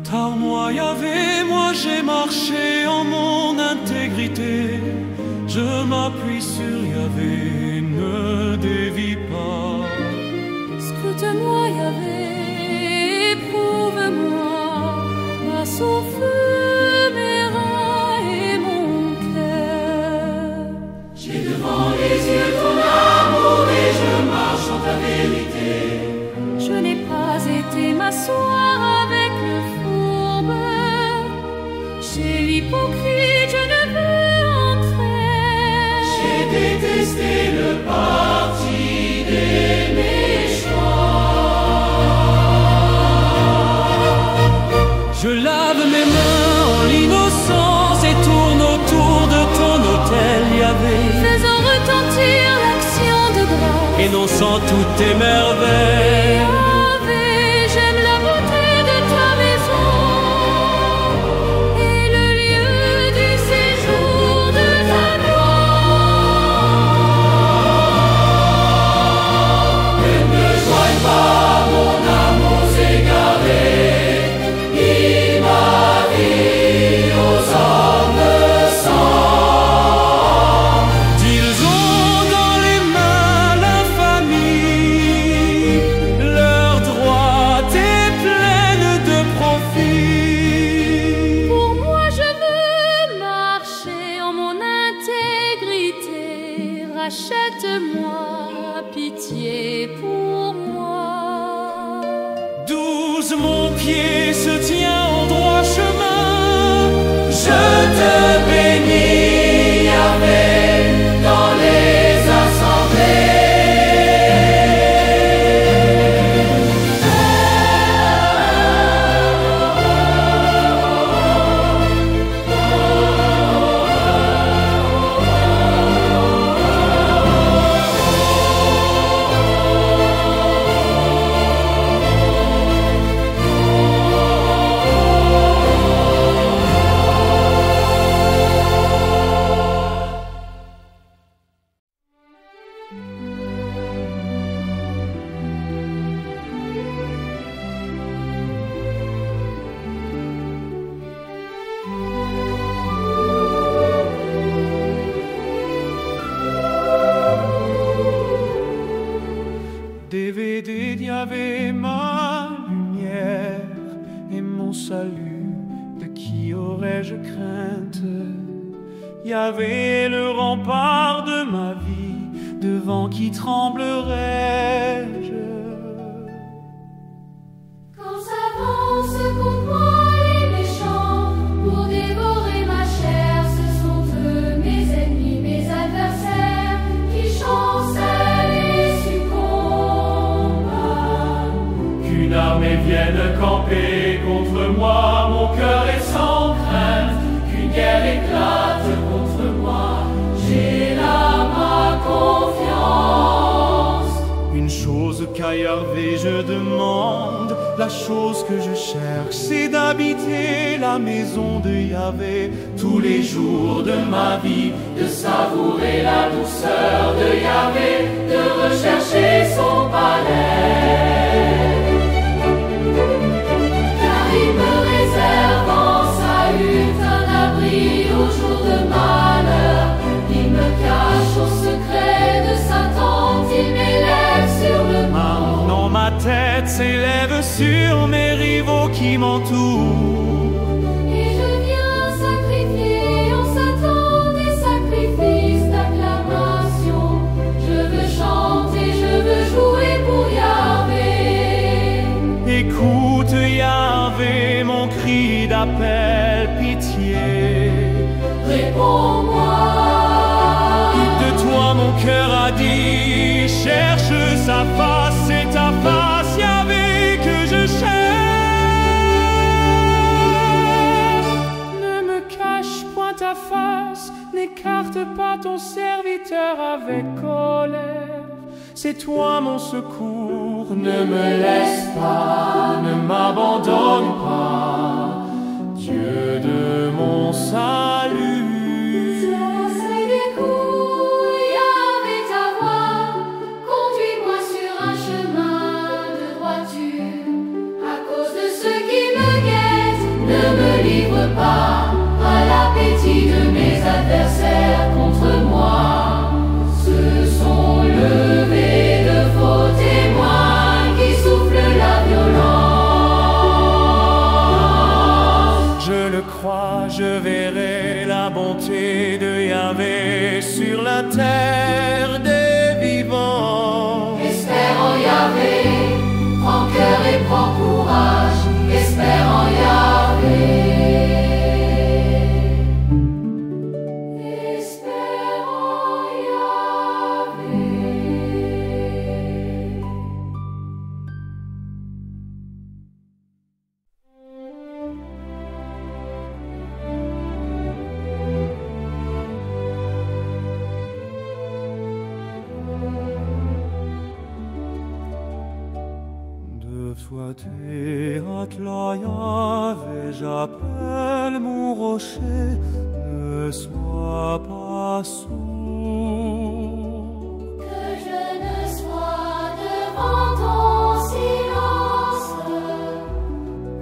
Car moi Yahvé, moi j'ai marché en mon intégrité. Je m'appuie sur Yahvé, ne dévie pas. Scrute-moi Yahvé, éprouve-moi, passe au feu mes reins et mon cœur. J'ai devant les yeux ton amour et je marche en ta vérité. Je n'ai pas été m'asseoir avec le fourbe, chez l'hypocrite je ne veux entrer. J'ai détesté le parti des méchants. Je lave mes mains en l'innocence et tourne autour de ton autel, Yahvé, Faisant retentir l'action de grâce. énonçant toutes tes merveilles. Yahvé, j'aime la beauté de ta maison et le lieu du séjour de ta gloire. Ne me joigne pas mon amour égaré, il m'a vie aux hommes sans. Ils ont dans les mains l'infamie, leur droite est pleine de profit. Pour moi je veux marcher en mon intégrité. Rachète-moi, pitié pour moi. Douze mon pied se tient en droit chemin. Je te bénis, Yahvé, dans les assemblées. DVD d'Yahvé, ma lumière et mon salut, de qui aurais-je crainte? Yahvé est le rempart de ma vie, devant qui tremblerais-je? Quand s'avancent contre moi les méchants pour dévorer ma chair, ce sont eux mes ennemis, mes adversaires qui chancellent et succombent. Qu'une armée vienne camper contre moi, mon cœur est sans crainte. Qu'une guerre éclate contre moi, j'ai là ma confiance. Une chose qu'à Yahvé je demande, la chose que je cherche, c'est d'habiter la maison de Yahvé Tous les jours de ma vie, de savourer la douceur de Yahvé, de rechercher son palais. Car il me réserve en salut un abri au jour de malheur. Il me cache au secret de sa tente, il m'élève sur le mont. Maintenant ma tête s'élève sur mes rivaux qui m'entourent. Et je viens sacrifier en Satan des sacrifices d'acclamation. Je veux chanter, je veux jouer pour Yahvé. Écoute Yahvé mon cri d'appel, pitié. Réponds-moi. De toi mon cœur a dit, cherche sa face, c'est ta face Yahvé que je cherche. Ne me cache point ta face, n'écarte pas ton serviteur avec colère. C'est toi mon secours, Ne me laisse pas, ne m'abandonne pas, Dieu de mon salut. C'est des coups, Yahvé, ta voix, conduis-moi sur un chemin de droiture. À cause de ceux qui me guettent, ne me livre pas à l'appétit de mes adversaires contre moi. Se sont levés de faux témoins qui soufflent la violence. Je le crois, je verrai la bonté de Yahvé sur la terre des vivants. Espère en Yahvé, prends cœur et prends courage, espère en Yahvé. Espère en Yahvé. 2 fois Théatla Yahvé, j'appelle mon rocher, ne sois pas sourd. Que je ne sois devant ton silence,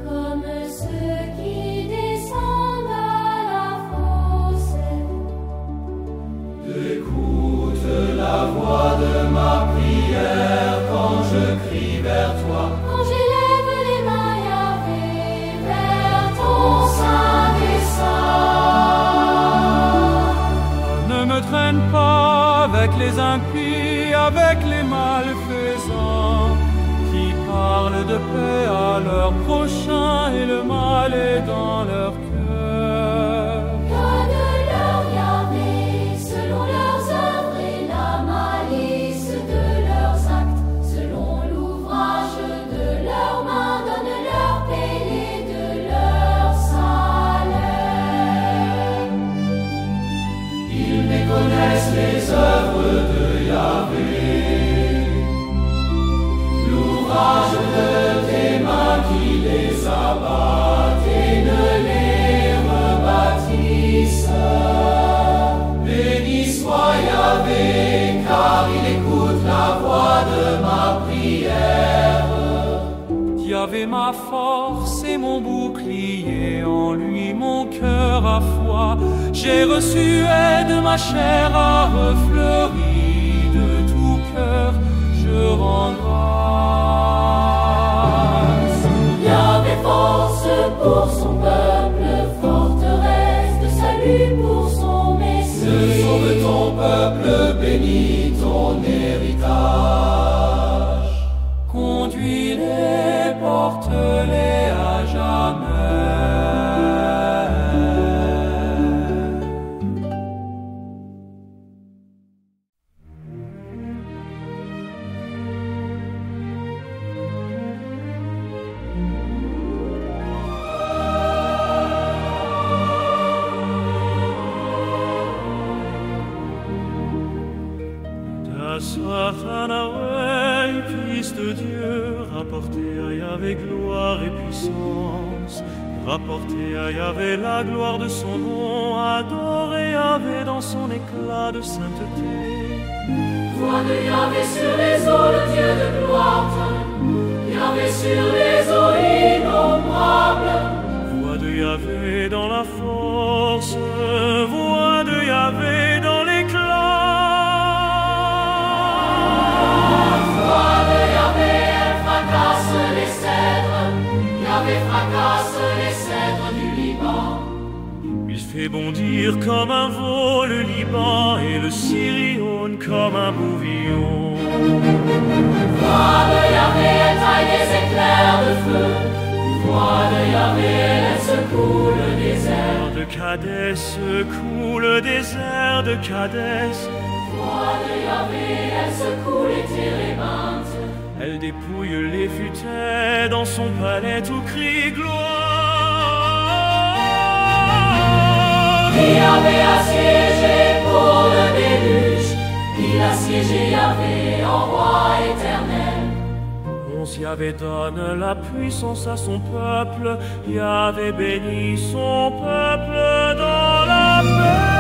comme ceux qui descendent à la fosse. Écoute la voix de ma prière quand je crie vers toi. Quand j'élève les mains, Yahvé, vers ton saint dessein. Ne me traîne pas avec les impies, avec les malfaisants, qui parlent de paix à leur prochain et le mal est dans leur cœur. Donne-leur, Yahvé, selon leurs œuvres et la malice de leurs actes, selon l'ouvrage de leurs mains, donne-leur paix et de leur salaire. Ils méconnaissent les œuvres de Yahvé, l'ouvrage de tes mains qui les abattent et ne les rebâtissent. Béni soit Yahvé, car il écoute la voix de ma prière. Yahvé ma force et mon bouclier, en lui mon cœur a foi. J'ai reçu aide, ma chair a refleuri, de tout cœur je rends grâce. Yahvé, force pour son peuple, forteresse de salut pour son Messie. Sauve ton peuple, bénis ton héritage. Conduis-les, porte-les à jamais. Satanaway, Fils de Dieu, rapporté à Yahvé gloire et puissance, rapporté à Yahvé la gloire de son nom, adoré Yahvé dans son éclat de sainteté. Voix de Yahvé sur les eaux, le Dieu de gloire tonne. Yahvé sur les eaux innombrables. Voix de Yahvé dans la force, voix de Yahvé dans l'éclat. Voix de Yahvé, elle fracasse les cèdres. Yahvé fracasse les cèdres du Liban. Il fait bondir comme un veau le Liban et le Sirion comme un bouvillon. Voix de Yahvé, elle taille des éclairs de feu. Voix de Yahvé, elle secoue le désert. De Kadès secoue le désert de Kadès. Voix de Yahvé, elle secoue les térébintes. Elle dépouille les futaies dans son palais tout crie gloire. Yahvé a siégé pour le déluge. Il a siégé Yahvé en roi éternel. On puissance, Yahvé donne la puissance à son peuple, Yahvé bénit son peuple dans la paix.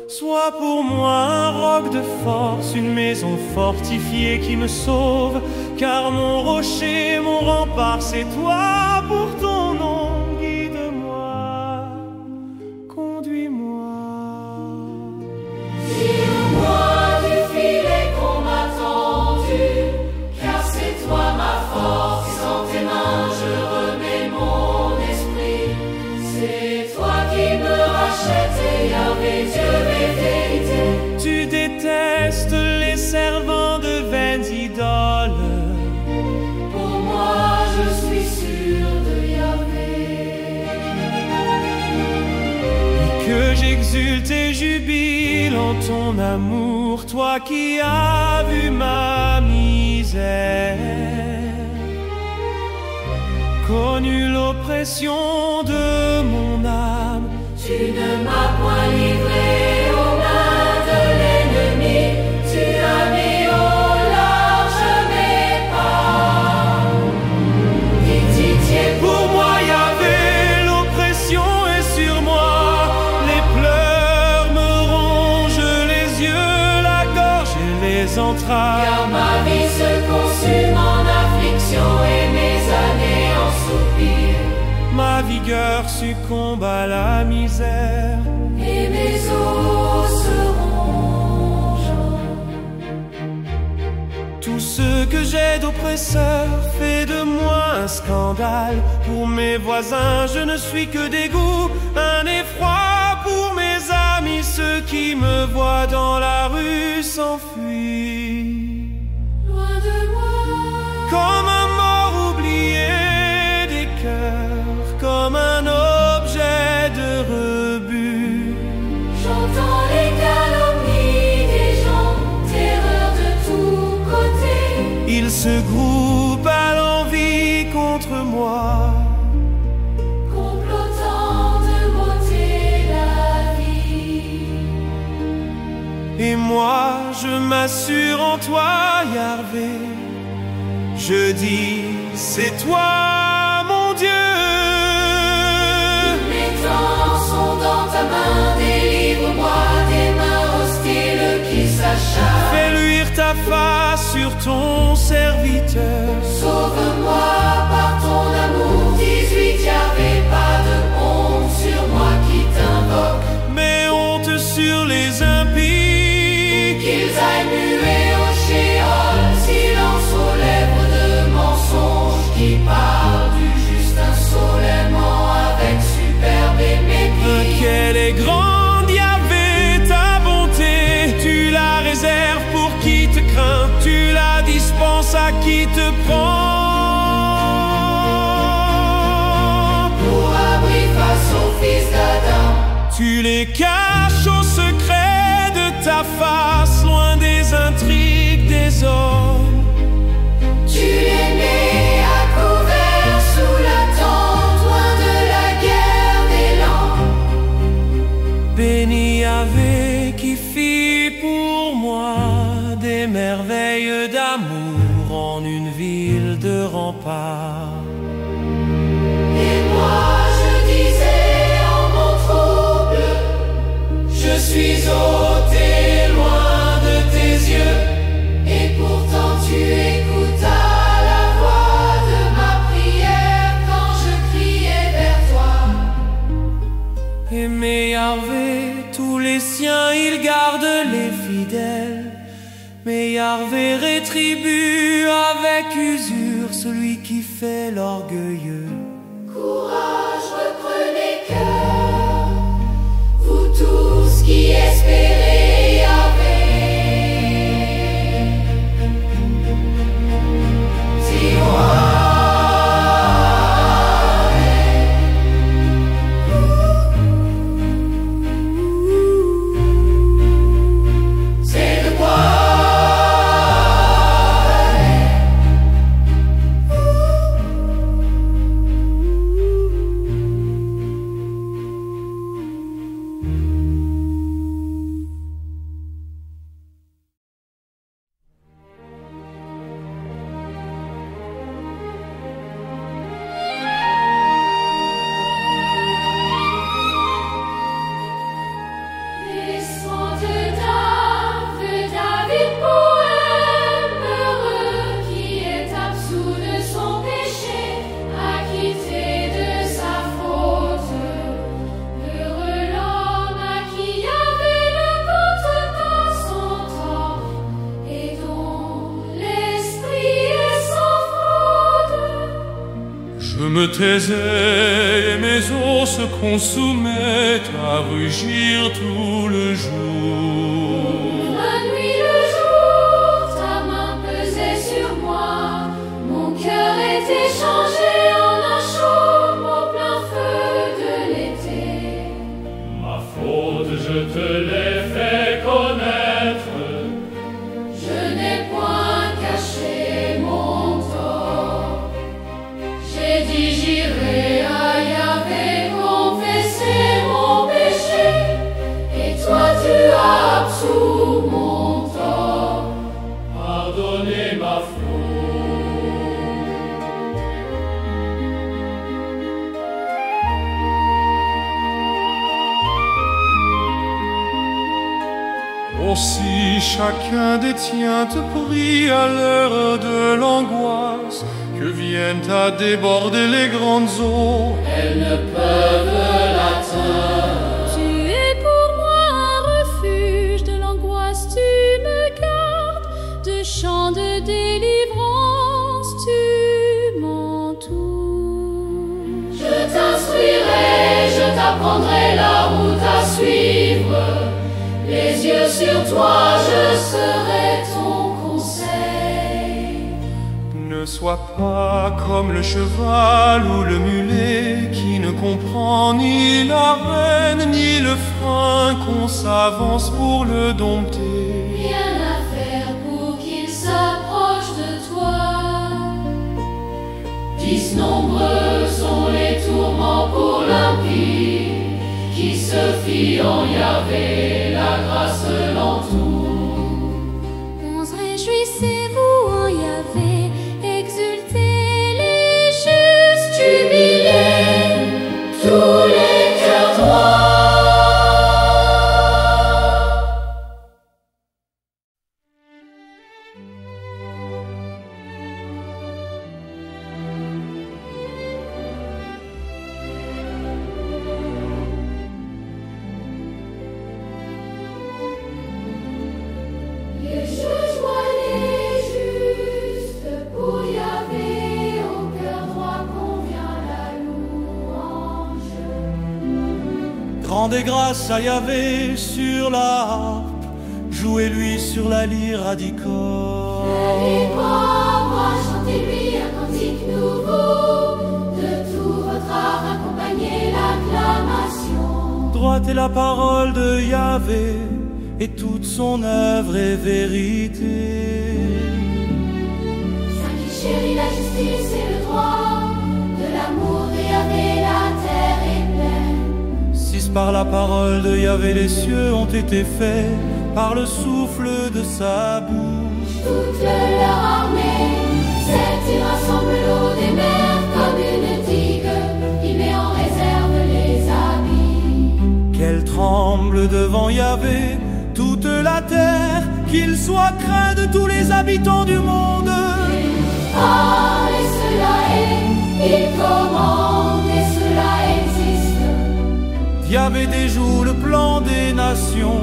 Sois pour moi un roc de force, une maison fortifiée qui me sauve, car mon rocher, mon rempart, c'est toi. Pour ton nom, guide-moi, conduis-moi. Tire-moi du filet qu'on m'a tendu, car c'est toi ma force, et sans tes mains je remets mon esprit. C'est toi qui me rachètes, et Yahvé, Dieu et vérité. Tu détestes les servants de vaines idoles. Pour moi je suis sûr de Yahvé. Et que j'exulte et jubile en ton amour, toi qui as vu ma misère, connu l'oppression de mon âme. Tu ne m'as point livré aux mains de l'ennemi, tu as mis au large mes pas. Pitié Pour moi, Yahvé, l'oppression est sur moi, les pleurs me rongent les yeux, la gorge et les entrailles. car ma vie se consume en affliction et mes années en soupir. vigueur succombe à la misère. Et mes os se rongent. Tout ce que j'ai d'oppresseur fait de moi un scandale. Pour mes voisins, je ne suis que dégoût, un effroi pour mes amis. Ceux qui me voient dans la rue s'enfuient. Loin de moi, Comme un mort oublié des cœurs, comme un objet de rebut. j'entends les calomnies des gens, terreur de tous côtés. Ils se groupent à l'envi contre moi. Complotant de m'ôter la vie. Et moi, je m'assure en toi, Yahvé. Je dis, c'est toi, mon Dieu. Mes temps sont dans ta main, délivre-moi des mains hostiles qui s'acharnent. Fais luire ta face sur ton serviteur. Sauve-moi par ton amour, 18 Yahvé, pas de honte sur moi qui t'invoque. Mets honte sur les impies. Qu'ils aillent muer au Shéol, silence aux lèvres de mensonges qui parlent du juste insolemment avec superbe et mépris. Quelle est grande, Yahvé, ta bonté. Tu la réserves pour qui te craint. Tu la dispenses à qui te prend. Pour abri face aux fils d'Adam, Tu les caches au secret de ta face, loin des intrigues des hommes. tu les mets à couvert sous la tente, loin de la guerre des langues. Béni Yahvé qui fit pour moi des merveilles d'amour en une ville de rempart. Et moi je disais en mon trouble, je suis ôté loin de tes yeux. Et pourtant tu écoutas la voix de ma prière quand je criais vers toi. Aimez Yahvé, tous les siens, il garde les fidèles. Mais Yahvé rétribue avec usure celui qui fait l'orgueilleux. Courage, reprenez cœur, vous tous qui espérez Yahvé. C'est de quoi Les soins de David, poème heureux, qui est absous de son péché, acquitté de sa faute. Heureux l'homme à qui Yahvé ne compte pas son tort, et dont l'esprit est sans fraude. Je me taisais et mes os se consumaient à rugir tout le jour. La nuit, le jour, ta main pesait sur moi, mon cœur était changé en un chaume au plein feu de l'été. Ma faute, je te l'ai fait connaître. Je n'ai point caché mon tort. J'ai dit j'irai à Yahvé confesser mon péché, et toi tu as absous mon tort. Pardonnez ma faute. Aussi chacun des tiens te prie à l'heure de l'angoisse, que viennent à déborder les grandes eaux. Elles ne peuvent l'atteindre. Tu es pour moi un refuge de l'angoisse, tu me gardes, de chants de délivrance, tu m'entoures. Je t'instruirai, je t'apprendrai la route à suivre. Les yeux sur toi, je serai ton conseil. Ne sois pas comme le cheval ou le mulet qui ne comprend ni la reine ni le frein qu'on s'avance pour le dompter. Rien à faire pour qu'il s'approche de toi. 10 nombreux sont les tourments pour l'impie qui se fie en Yahvé, la grâce l'entoure. 11 réjouissez-vous en Yahvé, exultez les justes, Jubilez tous les cœurs droits. Les juges voient les justes, pour Yahvé, au cœur droit convient la louange. Rendez grâce à Yahvé sur la harpe, jouez-lui sur la lyre à 10 cordes. Les pauvres, chantez-lui un cantique nouveau, de tout votre art accompagnez l'acclamation. Droite est la parole de Yahvé, et toute son œuvre est vérité. Saint qui chérit la justice et le droit, de l'amour de Yahvé la terre est pleine. 6 par la parole de Yahvé les cieux ont été faits, par le souffle de sa bouche. Toute leur armée, celle qui rassemble l'eau des mers comme une digue, il met en réserve les habits. Qu'elle tremble devant Yahvé, toute la terre, qu'il soit craint de tous les habitants du monde. Ah, et cela est, il commande, et cela existe. Yahvé déjoue le plan des nations,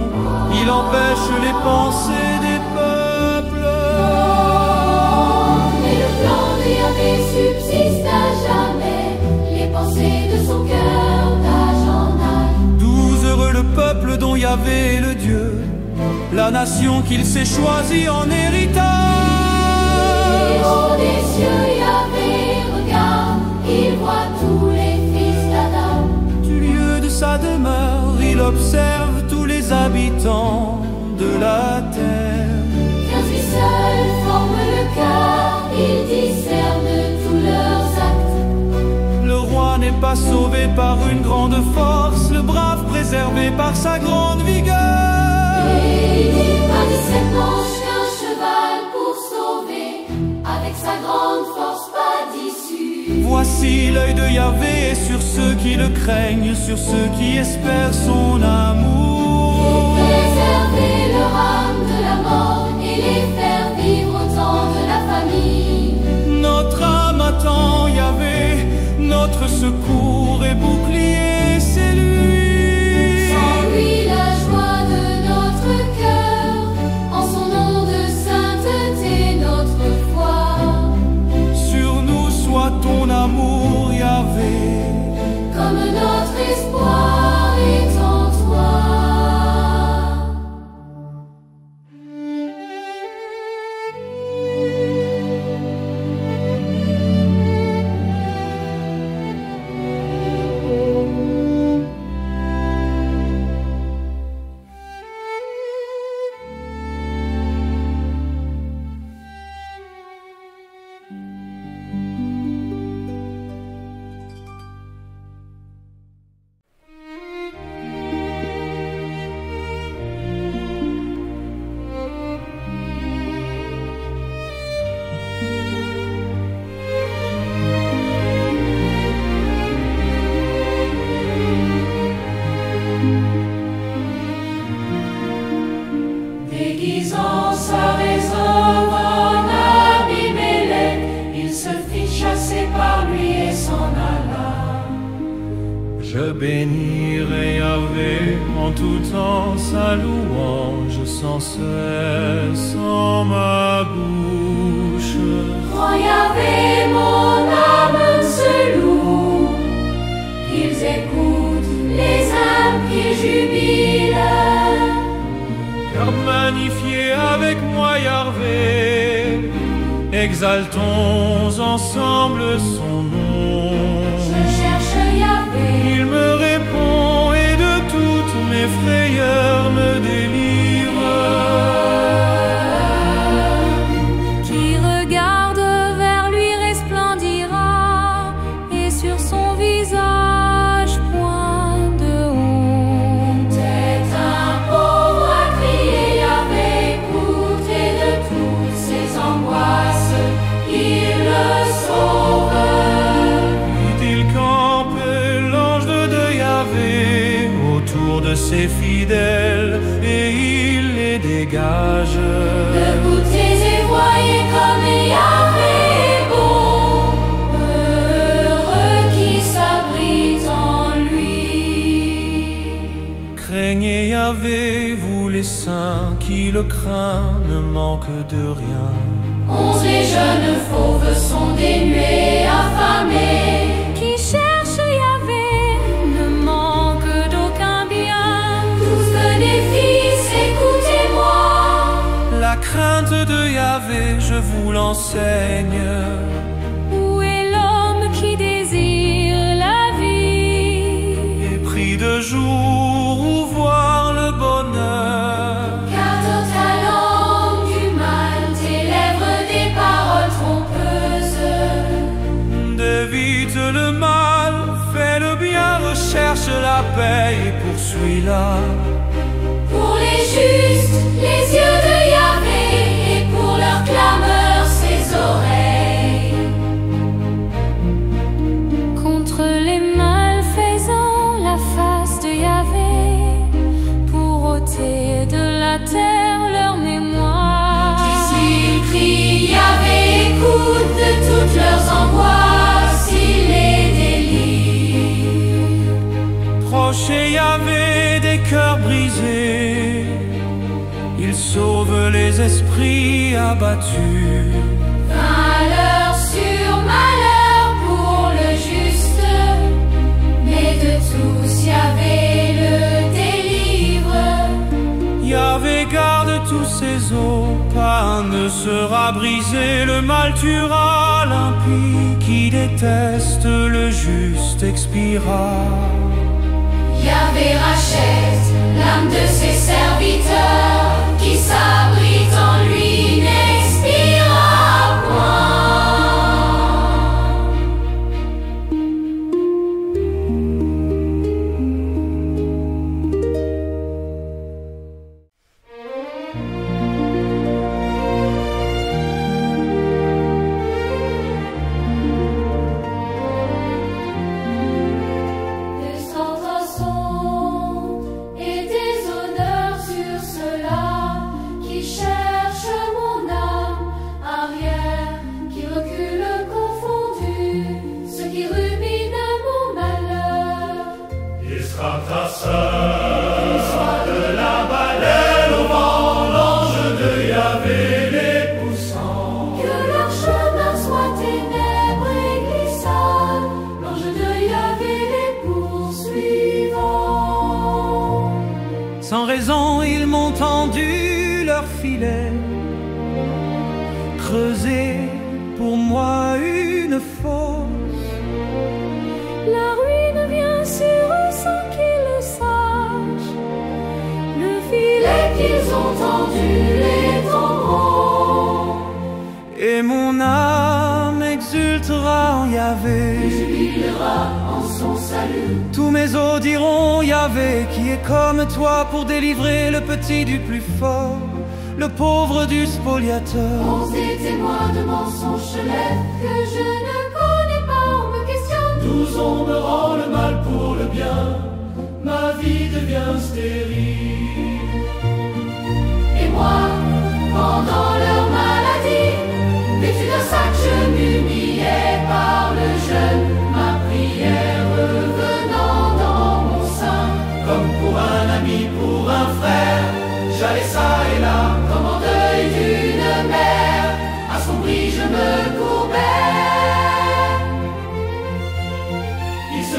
il empêche les pensées des peuples. Mais le plan de Yahvé subsiste à jamais, les pensées de son cœur d'âge en âge. 12 heureux le peuple dont Yahvé est le Dieu, la nation qu'il s'est choisie en héritage. Et au des cieux Yahvé regarde, il voit tous les fils d'Adam. Du lieu de sa demeure, il observe tous les habitants de la terre. 15 lui seul forme le cœur, il discerne tous leurs actes. Le roi n'est pas sauvé par une grande force, le brave préservé par sa grande vigueur. Et il n'est pas 17 manches qu'un cheval pour sauver, avec sa grande force pas d'issue. Voici l'œil de Yahvé sur ceux qui le craignent, sur ceux qui espèrent son amour. Préserver leur âme de la mort et les faire vivre au temps de la famille. Notre âme attend Yahvé, notre secours et bouclier, c'est lui. Sans lui la joie de notre cœur, en son nom de sainteté notre foi. Sur nous soit ton amour, Yahvé. Comme notre espoir est en toi. Je bénirai Yahvé en tout temps, sa louange sans cesse en ma bouche. En Yahvé, mon âme se loue, qu'ils écoutent les âmes qui jubilent. Car magnifiez avec moi Yahvé, exaltons ensemble son nom. Je cherche Yahvé, Il me répond et de toutes mes frayeurs me délivre. qui regarde vers lui resplendira, et sur son visage point de honte. C'est un pauvre à crier Yahvé, écoute, et de toutes ses angoisses il le sauve. Il campe l'ange de Yahvé autour de ses fidèles et il les dégage. Écoutez et voyez comme Yahvé est bon, heureux qui s'abrite en lui. Craignez Yahvé, vous les saints qui le craignent, ne manque de rien. 11 les jeunes fauves sont dénués, affamés, qui cherchent Yahvé, ne manquent d'aucun bien. Tous bénéfices, écoutez-moi. La crainte de Yahvé, je vous l'enseigne. Où est l'homme qui désire la vie? Épris de jour ou voir le bonheur. Garde ta langue du mal, tes lèvres des paroles trompeuses. Évite le mal, fais le bien, recherche la paix et poursuis-la. Pour les justes, les yeux de Yahvé, et pour leur clameur, ses oreilles. Contre les malfaisants, la face de Yahvé, pour ôter de la terre leur mémoire. S'ils crient Yahvé, écoute de toutes leurs angoisses, il les délivre. Proche est Yahvé des cœurs brisés, il sauve les esprits abattus. Malheur sur malheur pour le juste, mais de tous Yahvé le délivre. Yahvé garde tous ses os, pas un ne sera brisé. Le mal tuera l'impie qui déteste le juste expira. Yahvé rachète l'âme de ses serviteurs, qui s'abrite en lui n'expira point. Des tentations et des honneurs sur ceux-là qui cherchent mon âme, arrière, qui reculent confondus, ceux qui ruminent mon malheur. Il sera ta sœur, soit de la baleine au vent, l'ange de Yahvé les poussant. Que leur chemin soit ténèbres et glissade, l'ange de Yahvé les poursuivant. Sans raison, ils m'ont tendu leur filet, creusé pour moi une fosse. La ruine vient sur eux sans qu'ils le sachent. Le filet qu'ils ont tendu les tomberont. Et mon âme exultera en Yahvé. Jubilera en son salut. Tous mes os diront Yahvé, qui est comme toi pour délivrer le petit du plus fort, le pauvre du spoliateur. 11 des témoins de mensonges se lèvent, que je ne connais pas, on me questionne. 12 on me rend le mal pour le bien, ma vie devient stérile. Et moi, pendant leur maladie, vêtu d'un sac, je m'humiliais par le jeûne, ma prière revenant dans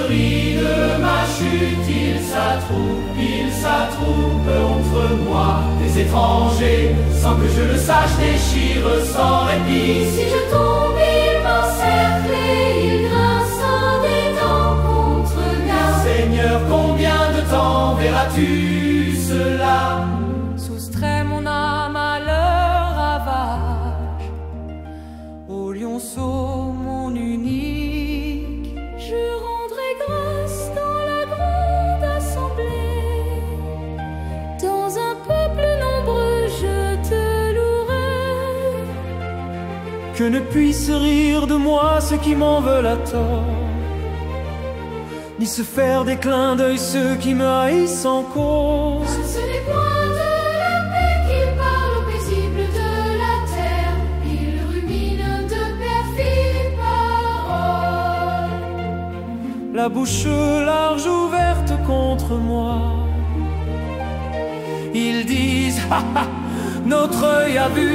rit de ma chute, il s'attroupe contre moi. Des étrangers, sans que je le sache, déchirent sans répit. Si je tombe, il m'encercle et il grince des dents contre garde. Seigneur, combien de temps verras-tu cela? Soustrais mon âme à leur ravage, au lionceau mon unique. Je rendrai grâce dans la grande assemblée. Dans un peuple nombreux, je te louerai. Que ne puissent rire de moi ceux qui m'en veulent à tort, ni se faire des clins d'œil ceux qui me haïssent sans cause. Ce n'est point de la paix qu'il parle aux paisibles de la terre. Il rumine de perfides paroles. La bouche large ouverte contre moi, ils disent ha ha, notre œil a vu.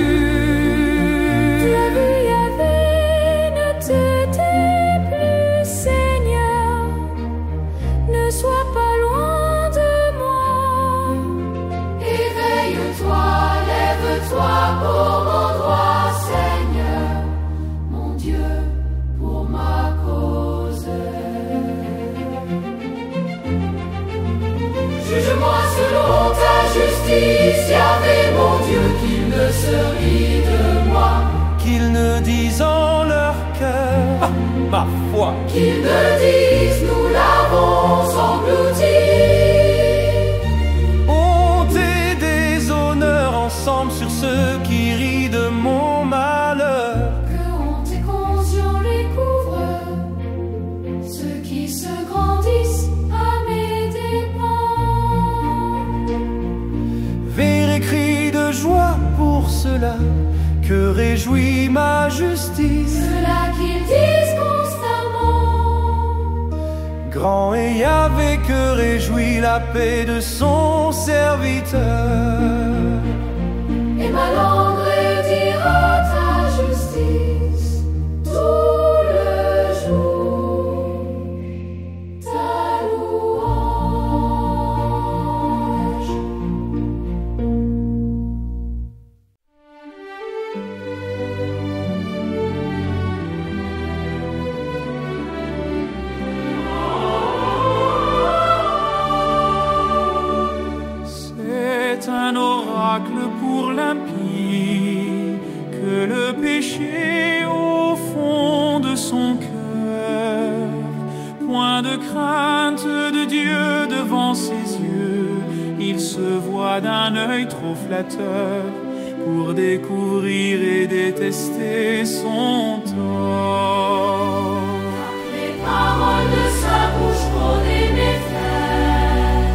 La vie avait ne te tais plus, Seigneur, ne sois pas loin de moi. Éveille-toi, lève-toi pour mon droit, Seigneur, mon Dieu, pour ma cause. Juge-moi selon ta justice, Yahvé, mon Dieu, qu'il ne se rit de moi. Qu'ils ne disent en leur cœur, ah, ma foi, Qu'ils me disent, nous l'avons englouti. honte et déshonneur ensemble sur ceux qui rient de mon malheur. Que honte et conscience les couvrent, ceux qui se grandissent à mes dépens. Vers et cris de joie pour cela que réjouit ma justice. Ceux-là qu'ils disent constamment. Grand et Yahvé que réjouit la paix de son serviteur. Et ma langue redira ta justice tout le jour. Ta louange. C'est un oracle pour l'impie que le péché au fond de son cœur. Point de crainte de Dieu devant ses yeux, il se voit d'un œil trop flatteur pour découvrir et détester son tort. Les paroles de sa bouche prônaient mes frères.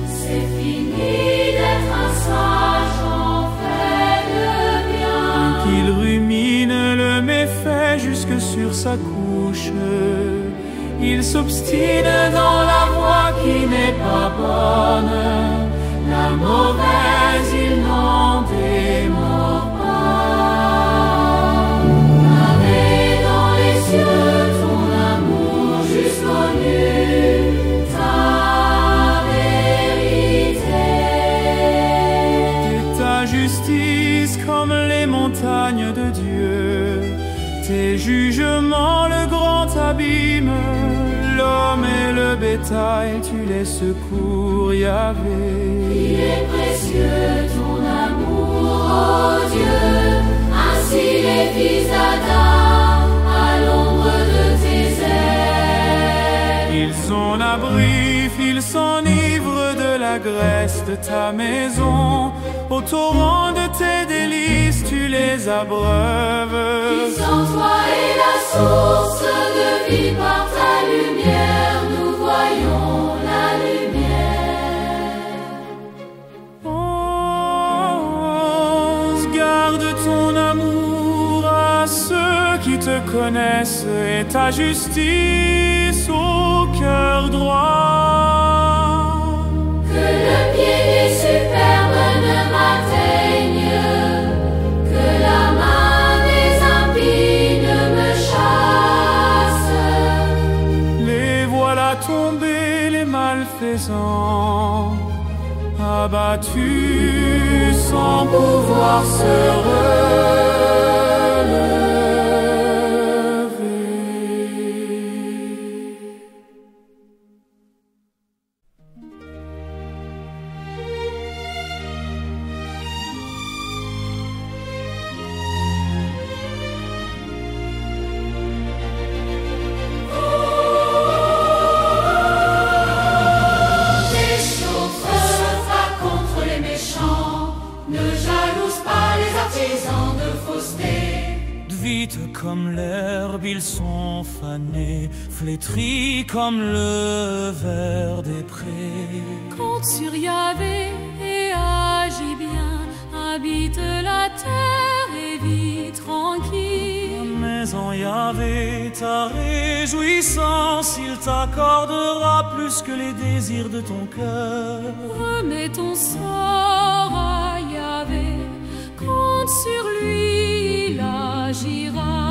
C'est fini d'être un sage en fait de bien. Qu'il rumine le méfait jusque sur sa couche. Il s'obstine dans la voie qui n'est pas bonne. La mauvaise, il n'en démord pas. Pavé dans les cieux ton amour jusqu'aux nues, ta vérité. Et ta justice comme les montagnes de Dieu. Tes jugements, le grand abîme, l'homme et le bétail, tu les secours, Yahvé. Il est précieux ton amour, ô Dieu, ainsi les fils d'Adam à l'ombre de tes ailes. Ils ont l'abri, ils s'enivrent de la graisse de ta maison. Au torrent de tes délices, tu les abreuves. Qui sans toi est la source de vie, par ta lumière nous voyons la lumière. Pense, garde ton amour à ceux qui te connaissent et ta justice au cœur droit. Que le pied des superbes ne m'atteigne, que la main des impies ne me chasse. Les voilà tomber les malfaisants, abattus sans pouvoir se relever. Vite comme l'herbe, ils sont fanés, flétris comme le ver des prés. Compte sur Yahvé et agis bien, habite la terre et vis tranquille. Mais en Yahvé, ta réjouissance, il t'accordera plus que les désirs de ton cœur. Remets ton sort à Yahvé, compte sur lui, il agira.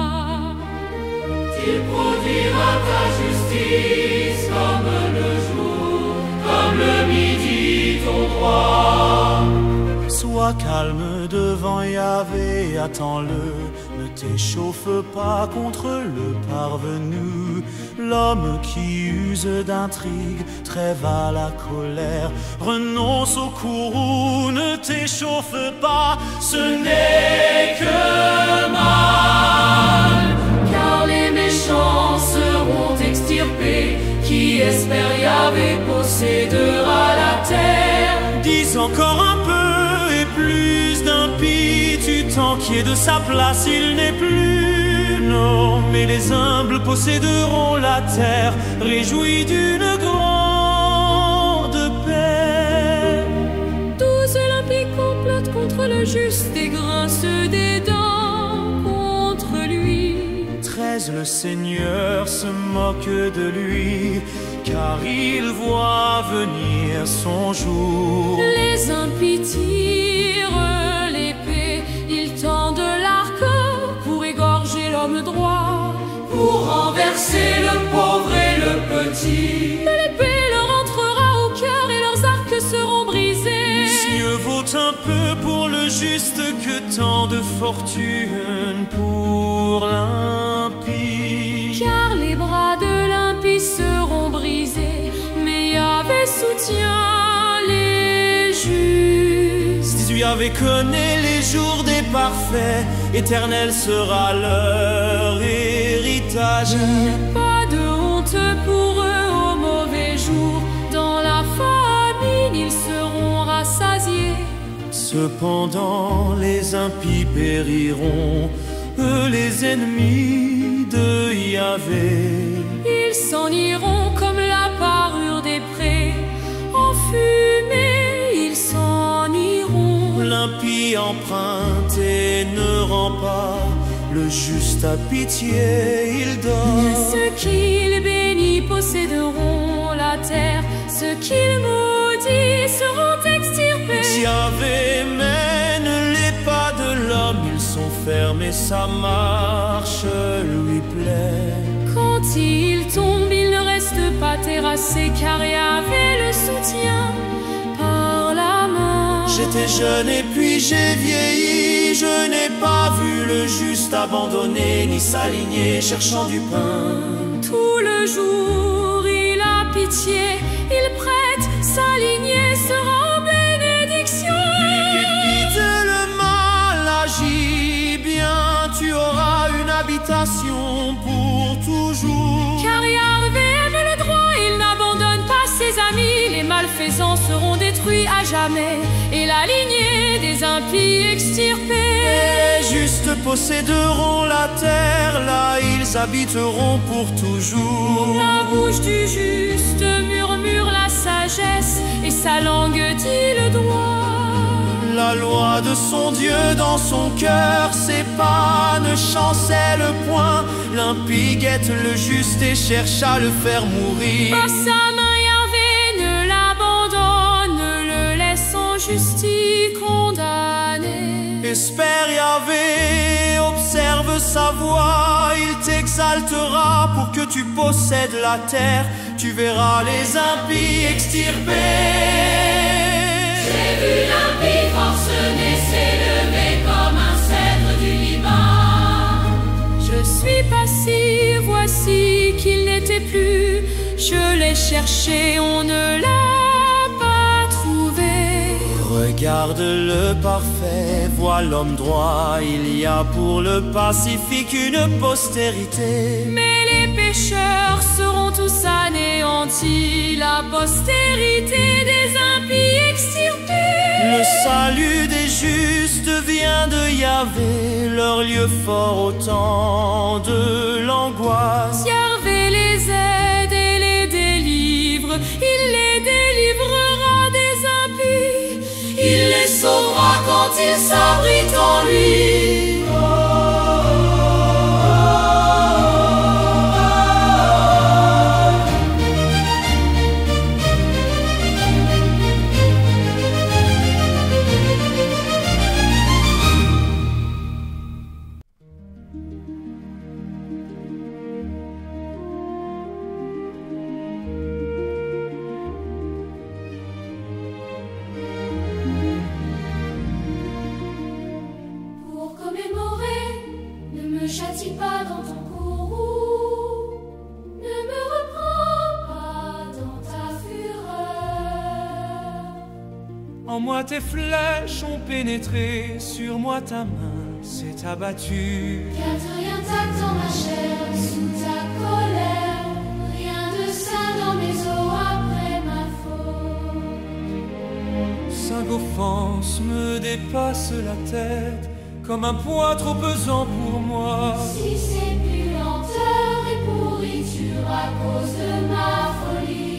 Il produira ta justice comme le jour, comme le midi ton droit. Sois calme devant Yahvé, attends-le, ne t'échauffe pas contre le parvenu. L'homme qui use d'intrigue trêve à la colère, renonce au courroux, ne t'échauffe pas, ce n'est que mal. Car les méchants seront extirpés, qui espère Yahvé possédera la terre. Dis encore un peu et plus d'impies, tu t'enquiers de sa place, il n'est plus. Non, mais les humbles posséderont la terre, réjouis d'une grande paix. 12 impies complotent contre le juste et grincent des dents contre lui. 13, le Seigneur se moque de lui, car il voit venir son jour. Les impies tirent l'épée, ils tendent l'arc pour égorger l'homme droit, pour renverser le pauvre et le petit. L'épée leur entrera au cœur et leurs arcs seront brisés. Mieux vaut un peu pour le juste que tant de fortune pour l'impie. Car les bras de l'impie seront brisés, mais Yahvé soutient les justes. 18 Yahvé connaît les jours des parfaits, éternel sera leur héritage. Pas de honte pour eux au mauvais jour, dans la famine ils seront rassasiés. Cependant les impies périront, eux les ennemis de Yahvé. Ils s'en iront comme la parure des prés, en fumée ils s'en iront. L'impie emprunte et ne rend pas, le juste a pitié, il donne. Ceux qu'il bénit posséderont la terre, ceux qu'il maudit seront extirpés. Yahvé mène les pas de l'homme, ils sont fermes et sa marche lui plaît. Quand il tombe, il ne reste pas terrassé, car Yahvé le soutient par la main. J'étais jeune et puis j'ai vieilli, je n'ai pas vu le juste abandonné, ni s'aligner cherchant du pain. Tout le jour il a pitié, il prête, sa lignée sera en bénédiction. Évite le mal, agis bien, tu auras une habitation pour toujours. Car Yahvé aime le droit, il n'abandonne pas ses amis. Les malfaisants seront détruits à jamais, et la lignée des impies extirpés. Les justes posséderont la terre, là ils habiteront pour toujours. La bouche du juste murmure la sagesse, et sa langue dit le droit. La loi de son Dieu dans son cœur, ses pas ne chancellent point. L'impie guette le juste et cherche à le faire mourir. Par sa main Yahvé ne l'abandonne, ne le laisse en justice condamné. Espère Yahvé, observe sa voix, il t'exaltera pour que tu possèdes la terre. tu verras les impies extirpés. J'ai vu l'impie forcené s'élever comme un cèdre du Liban. Je suis passé, voici qu'il n'était plus. Je l'ai cherché, on ne l'a pas trouvé. Regarde le parfait, vois l'homme droit. Il y a pour le pacifique une postérité. Mais les pécheurs seront tous anéantis, la postérité des impies extirpés. Le salut des justes vient de Yahvé, leur lieu fort au temps de l'angoisse. Yahvé les aide et les délivre, il les délivrera des impies. Il les sauvera quand ils s'abritent en lui. Pour commémorer, ne me châtie pas dans ton courroux, ne me reprends pas dans ta fureur. En moi tes flèches ont pénétré, sur moi ta main s'est abattue. Garde rien tact dans ma chair, sous ta colère, rien de sain dans mes os après ma faute. Cinq offenses me dépassent la tête, comme un poids trop pesant pour moi. Si c'est plus lenteur et pourriture à cause de ma folie,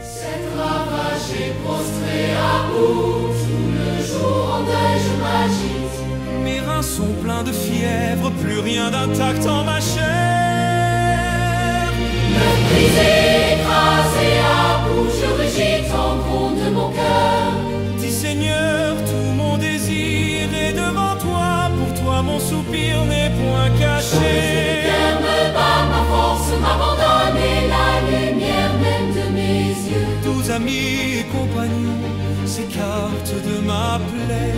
Cette ravagée prostrée à bout, tout le jour en deuil je m'agite. Mes reins sont pleins de fièvre, plus rien d'intact en ma chair. Brisé, écrasé à bout, je rugis en compte de mon cœur. Dis Seigneur, tout mon désir est devant toi, pour toi mon soupir n'est point caché. Pierre me bat, ma force m'abandonne et la lumière même de mes yeux. 12 amis et compagnons s'écartent de ma plaie,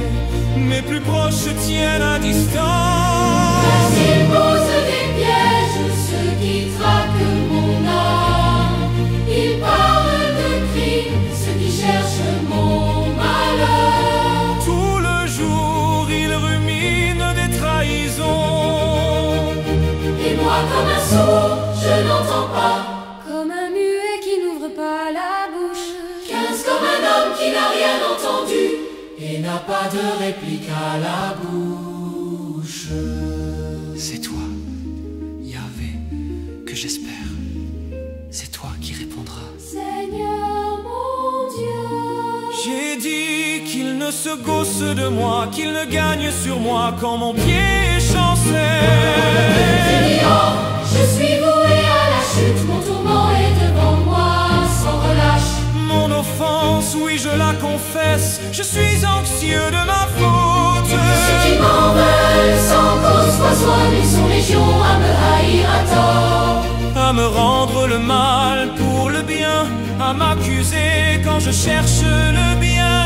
mes plus proches se tiennent à distance. Ils posent des pièges, ceux qui traquent mon âme. Ils parlent de crimes, ceux qui cherchent mon malheur. Tout le jour ils ruminent des trahisons. Et moi comme un sourd, je n'entends pas. comme un muet qui n'ouvre pas la bouche. 15 comme un homme qui n'a rien entendu et n'a pas de réplique à la bouche. C'est toi, Yahvé, que j'espère. C'est toi qui répondras. Seigneur mon Dieu, J'ai dit qu'il ne se gausse de moi, qu'il ne gagne sur moi quand mon pied chancelle. Oh, je suis voué à la chute, mon tourment est devant moi sans relâche. Mon offense, oui je la confesse, je suis anxieux de ma faute. Ceux qui m'en veulent sans cause foisonnent, ils sont légions à me haïr à tort. À me rendre le mal pour le bien, à m'accuser quand je cherche le bien.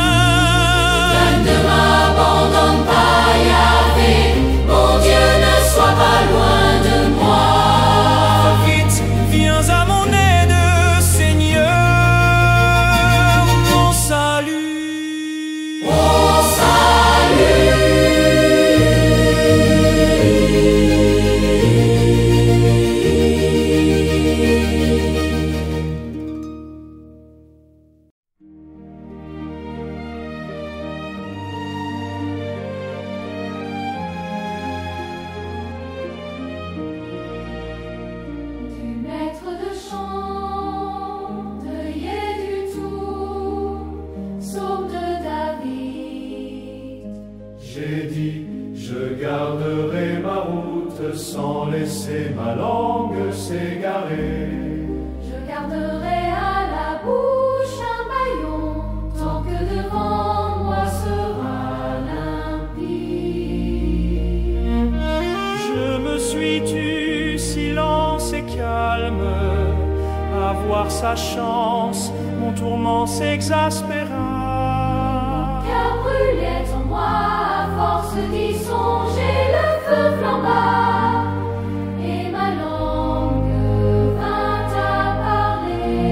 Ne m'abandonne pas, Yahvé, mon Dieu, ne sois pas loin de moi. Vite, viens à mon aide, Seigneur, mon salut. Mon salut. du maître de chant, deuillet du tout, psaume de David. J'ai dit, je garderai ma route sans laisser ma langue s'égarer. Je garderai à la bouche un bâillon, tant que devant moi sera limpide. Je me suis tu, silence et calme, voir sa chance, mon tourment s'exaspéra. Car brûlait en moi, à force d'y songer, le feu flamba, et ma langue vint à parler.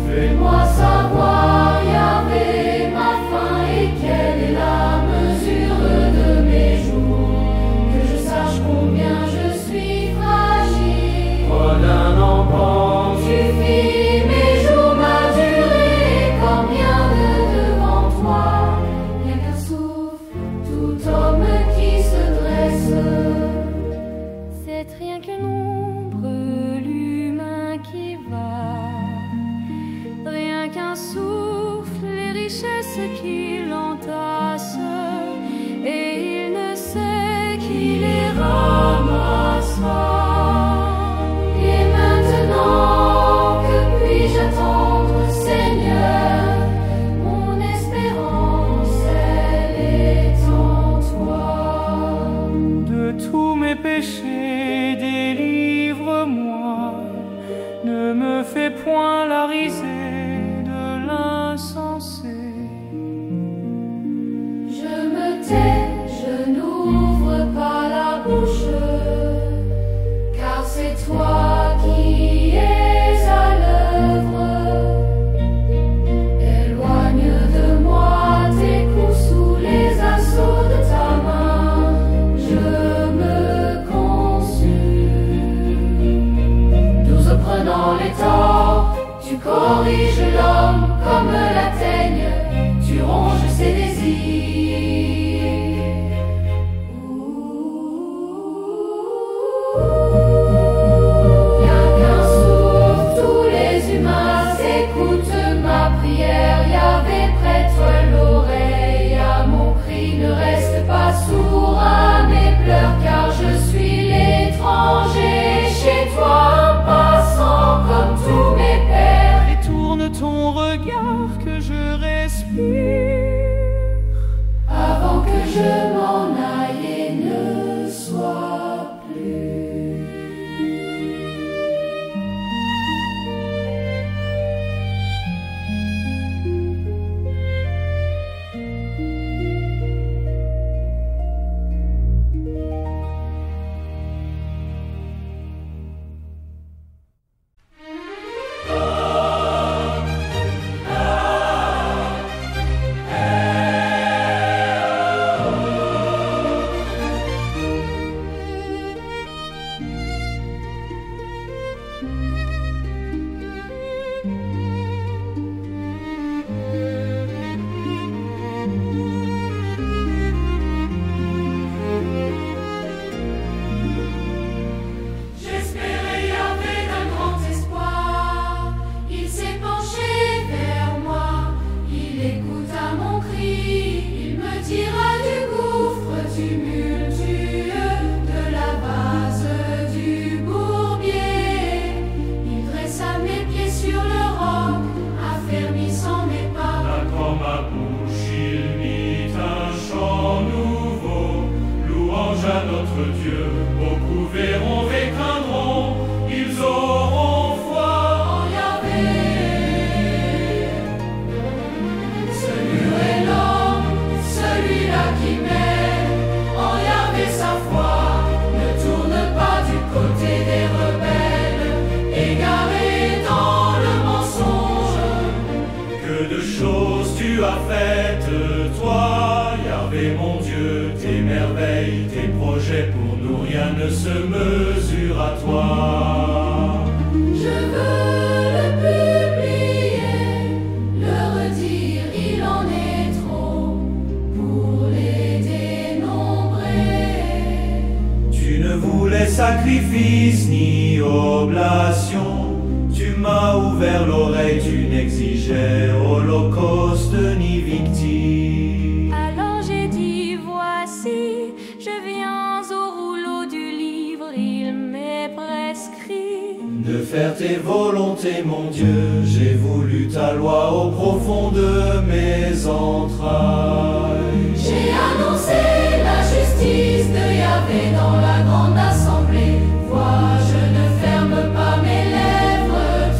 Fais-moi savoir, Yahvé, ma fin, et quelle est la mesure de mes jours, que je sache combien je suis fragile. Toi d'un enfant, Tu fis mes jours madurer, combien de devant toi, rien qu'un souffle, tout homme qui se dresse. C'est rien qu'une ombre, l'humain qui va, rien qu'un souffle, les richesses qui l'entassent, et il ne sait qui les ramassera. Et maintenant, que puis-je attendre, Seigneur? Mon espérance, elle est en toi. De tous mes péchés, délivre-moi. Ne me fais point la risée de l'insensé. Je me tais, je n'ouvre pas la bouche, car c'est toi qui es à l'œuvre. Éloigne de moi tes coups sous les assauts de ta main, je me consume. Douce prenant les torts, tu corriges l'homme comme la teigne, tu ronges ses désirs. Rien qu'un souffle, tous les humains écoutent ma prière. Yahvé, prête l'oreille à mon cri, ne reste pas sourd à mes pleurs, car je suis l'étranger chez toi, un passant comme tous mes pères. Détourne ton regard que je respire. Avant que je m'en aille et ne sois plus. J'espérais Yahvé d'un grand espoir, il s'est penché vers moi, il écouta mon cri, il me tira du gouffre tumultueux, de la base du bourbier. Il dressa mes pieds sur le roc, affermissant mes pas. dans ma bouche, il mit un chant nouveau, louange à notre Dieu. Beaucoup verront et craindront, ils auront foi En Yahvé, ce mur est l'homme, celui-là qui met en Yahvé sa foi, ne tourne pas du côté des rebelles, égarés dans le mensonge. Que de choses tu as faites, toi, Yahvé mon Dieu, tes merveilles, tes projets pour nous, rien ne se mesure à toi. Je veux le publier, le redire, il en est trop pour les dénombrer. Tu ne voulais sacrifice ni oblation, tu m'as ouvert l'oreille, tu n'exigeais holocauste ni victime. Alors j'ai dit, voici, je viens au rouleau du livre, il m'est prescrit De faire tes volontés, mon Dieu, j'ai voulu ta loi au profond de mes entrailles. J'ai annoncé la justice de Yahvé dans la grande assemblée. Vois, je ne ferme pas mes lèvres,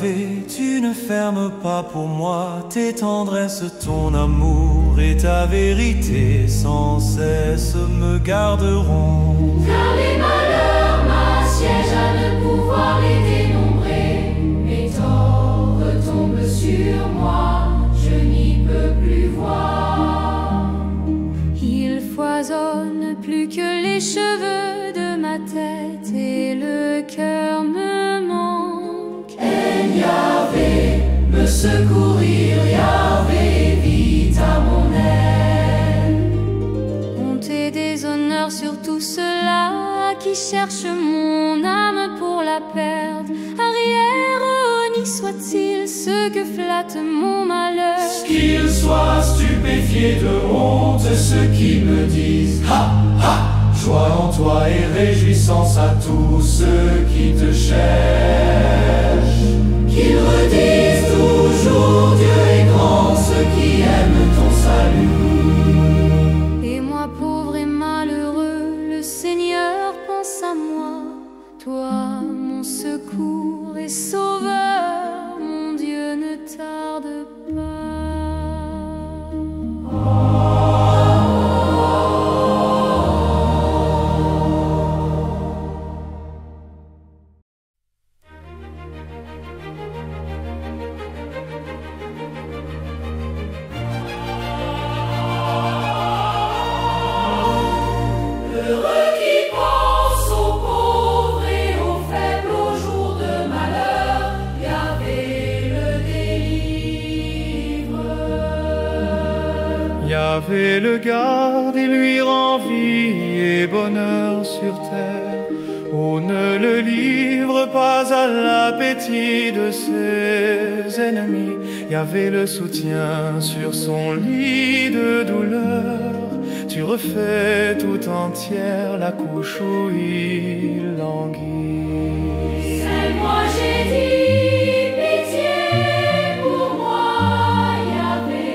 Yahvé, tu ne fermes pas pour moi tes tendresses, ton amour et ta vérité sans cesse me garderont. Car les malheurs m'assiègent à ne pouvoir les dénombrer. Mes torts retombent sur moi, je n'y peux plus voir. Il foisonne plus que les cheveux de ma tête et le cœur me manque. Yahvé, me secourir, Yahvé, vite à mon aide. Honte et déshonneur sur tout cela qui cherche mon âme pour la perdre. Arrière, honni soit-il ce que flatte mon malheur. Qu'ils soient stupéfiés de honte, ceux qui me disent ha ha, joie en toi et réjouissance à tous ceux qui te cherchent. Qu'ils redisent toujours Dieu est grand, ceux qui aiment ton salut. Et moi pauvre et malheureux, le Seigneur pense à moi. Toi mon secours et sauveur, mon Dieu ne tarde pas. Heureux qui pense aux pauvres et aux faibles, aux jours de malheur, Yahvé le délivre. Yahvé le garde et lui rend vie et bonheur sur terre. Oh, ne le livre pas à l'appétit de ses ennemis. Yahvé le soutient sur son lit de douleur. Tu refais tout entière la couche où il languit. C'est moi j'ai dit, pitié pour moi, Yahvé,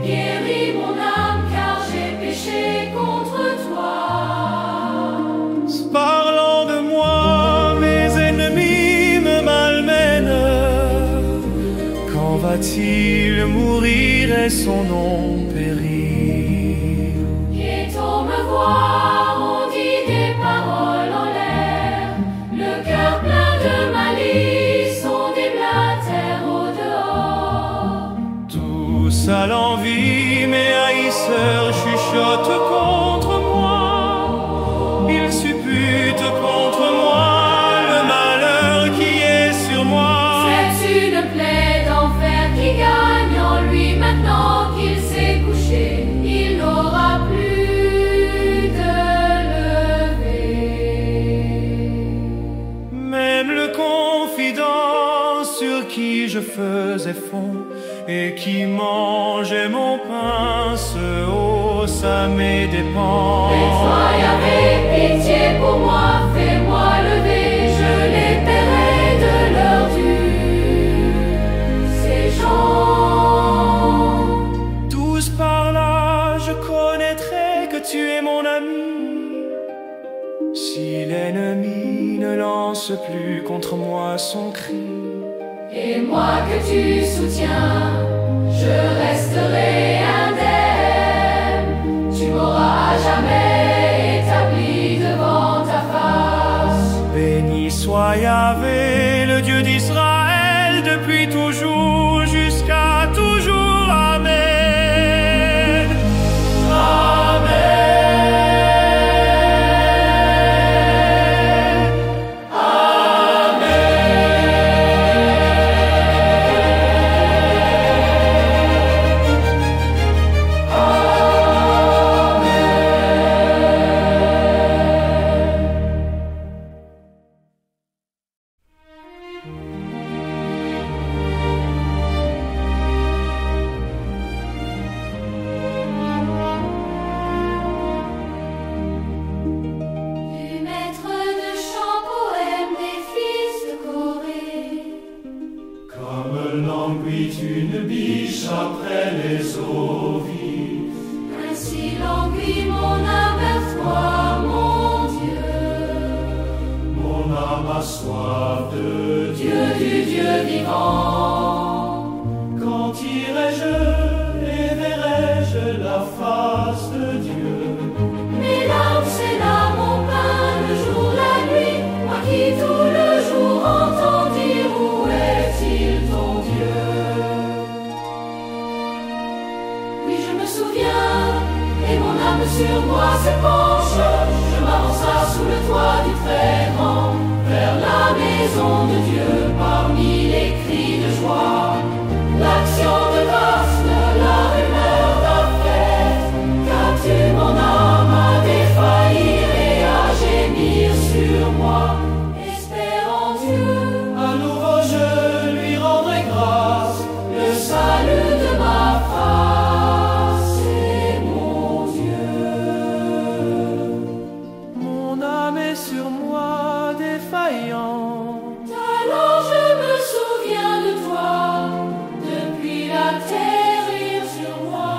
guéris mon âme car j'ai péché contre toi. Parlant de moi, mes ennemis me malmènent. Quand va-t-il mourir et son nom périr? Piétons me voir, on dit des paroles en l'air. Le cœur plein de malice, on déblatère au dehors. Tous à l'envie, mes haïsseurs chuchotent contre moi. Ils supputent contre moi le malheur qui est sur moi. C'est une plaie d'enfer qui gagne en lui maintenant qu'il s'est couché. Il n'aura plus de lever. Même le confident sur qui je faisais fond et qui mangeait mon pain se hausse à mes dépens. Et toi, Yahvé, pitié pour moi, fais-moi lever, je les paierai de leur dû. Ces gens, Tous par là, je connaîtrai que tu es mon ami. Si l'ennemi ne lance plus contre moi son cri, et moi que tu soutiens, je resterai indemne. Tu m'auras à jamais établi devant ta face. béni soit Yahvé, le Dieu d'Israël, depuis toujours jusqu'à toujours. Amen. soif de Dieu, du Dieu vivant. quand irai-je et verrai-je la face de Dieu? Mes larmes, c'est là mon pain, le jour, la nuit, moi qui tout le jour entends dire où est-il ton Dieu? Oui, je me souviens, et mon âme sur moi se penche, je m'avança sous le toit du très grand, vers la maison de Dieu, parmi les cris de joie, l'action de grâce, la rumeur d'un fête, qu'as-tu mon âme à défaillir et à gémir sur moi, espère en Dieu, À nouveau je lui rendrai grâce, le salut de ma face, c'est mon Dieu. Mon âme est sur moi défaillante. Alors je me souviens de toi, depuis la terre rire sur moi,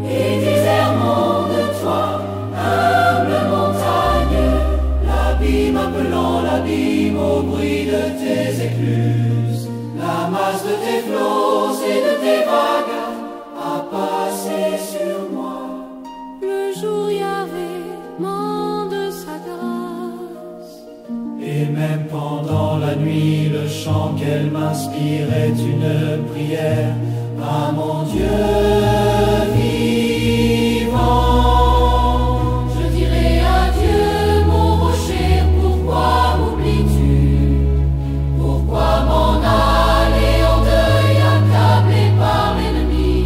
et des errements de toi, humble montagne, l'abîme appelant l'abîme au bruit de tes écluses, la masse de tes flots et de tes vagues a passé sur moi. Le jour Yahvé mande sa grâce. et même pendant la nuit, le chant qu'elle m'inspirait une prière à mon Dieu vivant. Je dirai à Dieu, mon rocher, pourquoi m'oublies-tu? Pourquoi m'en aller en deuil, accablé par l'ennemi?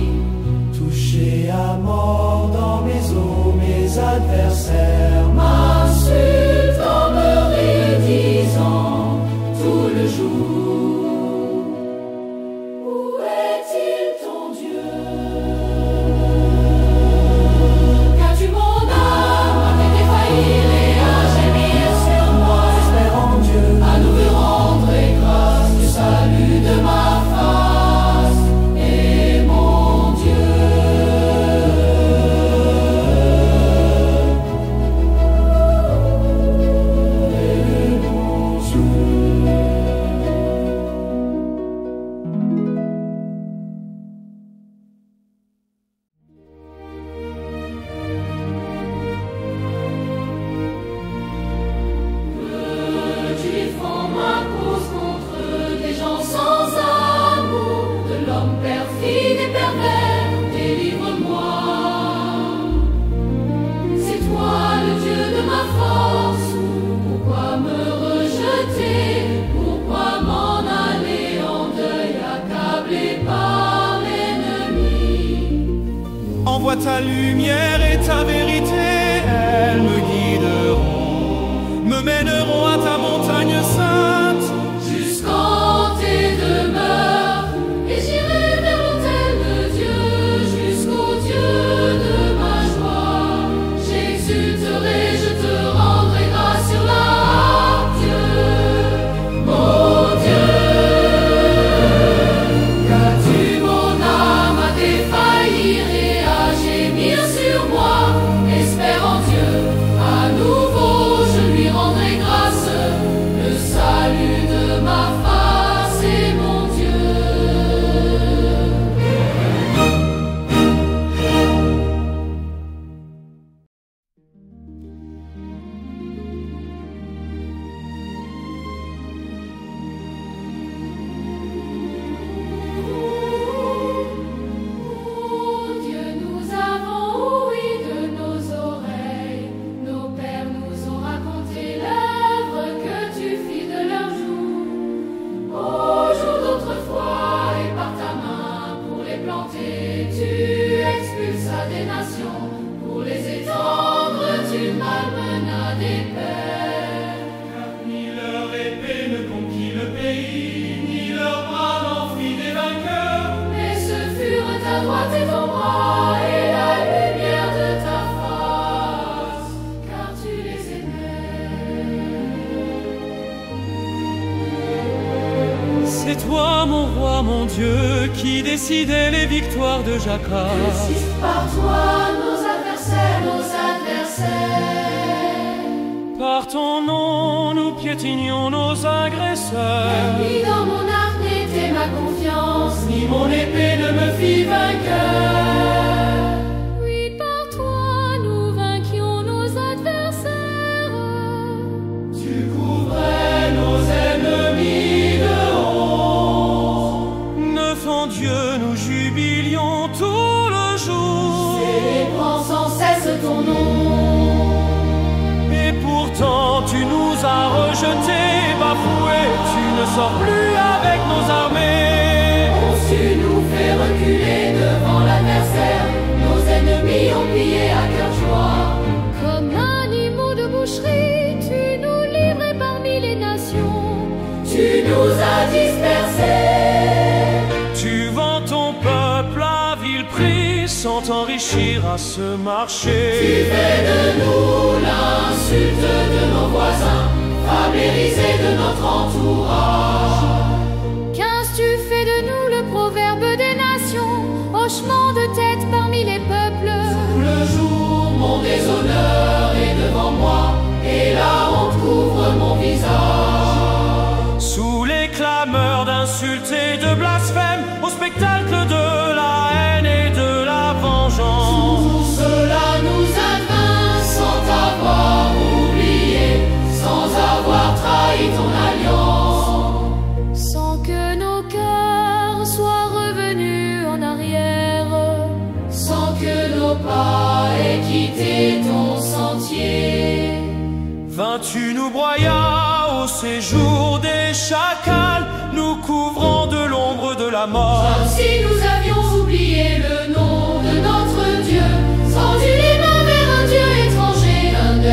Touché à mort dans mes os, mes adversaires M'insultant, me rédisant tout le jour. Où est-il ton Dieu? Qu'as-tu mon âme à te défaillir et à gémir sur moi? J'espère en Dieu, À nous me rendre grâce du salut de ma face et mon Dieu. Tu fends ma cause contre des gens sans amour, de l'homme perfide et pervers, délivre-moi. C'est toi le Dieu de ma force, pourquoi me rejeter, pourquoi m'en aller en deuil, accablé par l'ennemi? Envoie ta lumière et ta vérité, elles me guideront, me mèneront à ta montagne sainte. Jusqu'en tes demeures, et j'irai vers l'autel de Dieu, jusqu'au Dieu de ma joie. J'exulterai, je te rendrai grâce sur la harpe, Dieu, mon Dieu. Qu'as-tu mon âme à défaillir et à gémir sur moi? Espère en Dieu, à nouveau je lui rendrai grâce, le salut de ma face et mon Dieu. Dieu, nous avons ouï de nos oreilles, nos pères nous ont raconté l'œuvre que tu fis de leur jour. Au jour d'autrefois et par ta main pour les planter, tu expulsas des nations, pour les étendre tu malmenas des pères. ni leur épée ne conquit le pays, ni leur bras n'enfuit des vainqueurs. Mais ce furent ta droite et ton bras et la lumière de ta face, car tu les aimais. C'est toi, mon roi, mon Dieu, qui décidais les victoires de Jacob. Résiste par toi nos adversaires, nos adversaires. Par ton nom, nous piétinons éteignons nos agresseurs. Ni dans mon arc n'était ma confiance, Ni mon épée ne me fit vainqueur. Oui, par toi nous vainquions nos adversaires. Tu couvrais nos ennemis de honte. Neuf en Dieu, nous jubilions tout le jour. célébrant sans cesse ton nom. Et pourtant tu nous as rejetés, bafoués. Tu ne sors plus avec nos armées. Tu nous fais reculer devant l'adversaire. Nos ennemis ont pillé à cœur joie. Comme animaux de boucherie, tu nous livrais parmi les nations. Tu nous as dispersés. Tu vends ton peuple à vil prix sans t'enrichir à ce marché. Tu fais de nous l'insulte de nos voisins, fablérisé de notre entourage. Qu'as-tu fait de nous le proverbe des nations, hochement de tête parmi les peuples? Le jour, mon déshonneur est devant moi, et la honte couvre mon visage. Sous les clameurs d'insultes et de blasphèmes, au spectacle de la haine et de la vengeance. Tout cela nous advint sans t'avoir oublié, sans avoir trahi ton alliance. Sans que nos cœurs soient revenus en arrière, Sans que nos pas aient quitté ton sentier. Tu nous broyas au séjour des chacals, nous couvrant de l'ombre de la mort. Comme si nous avions oublié le nom de notre Dieu, tendu les mains vers un Dieu étranger.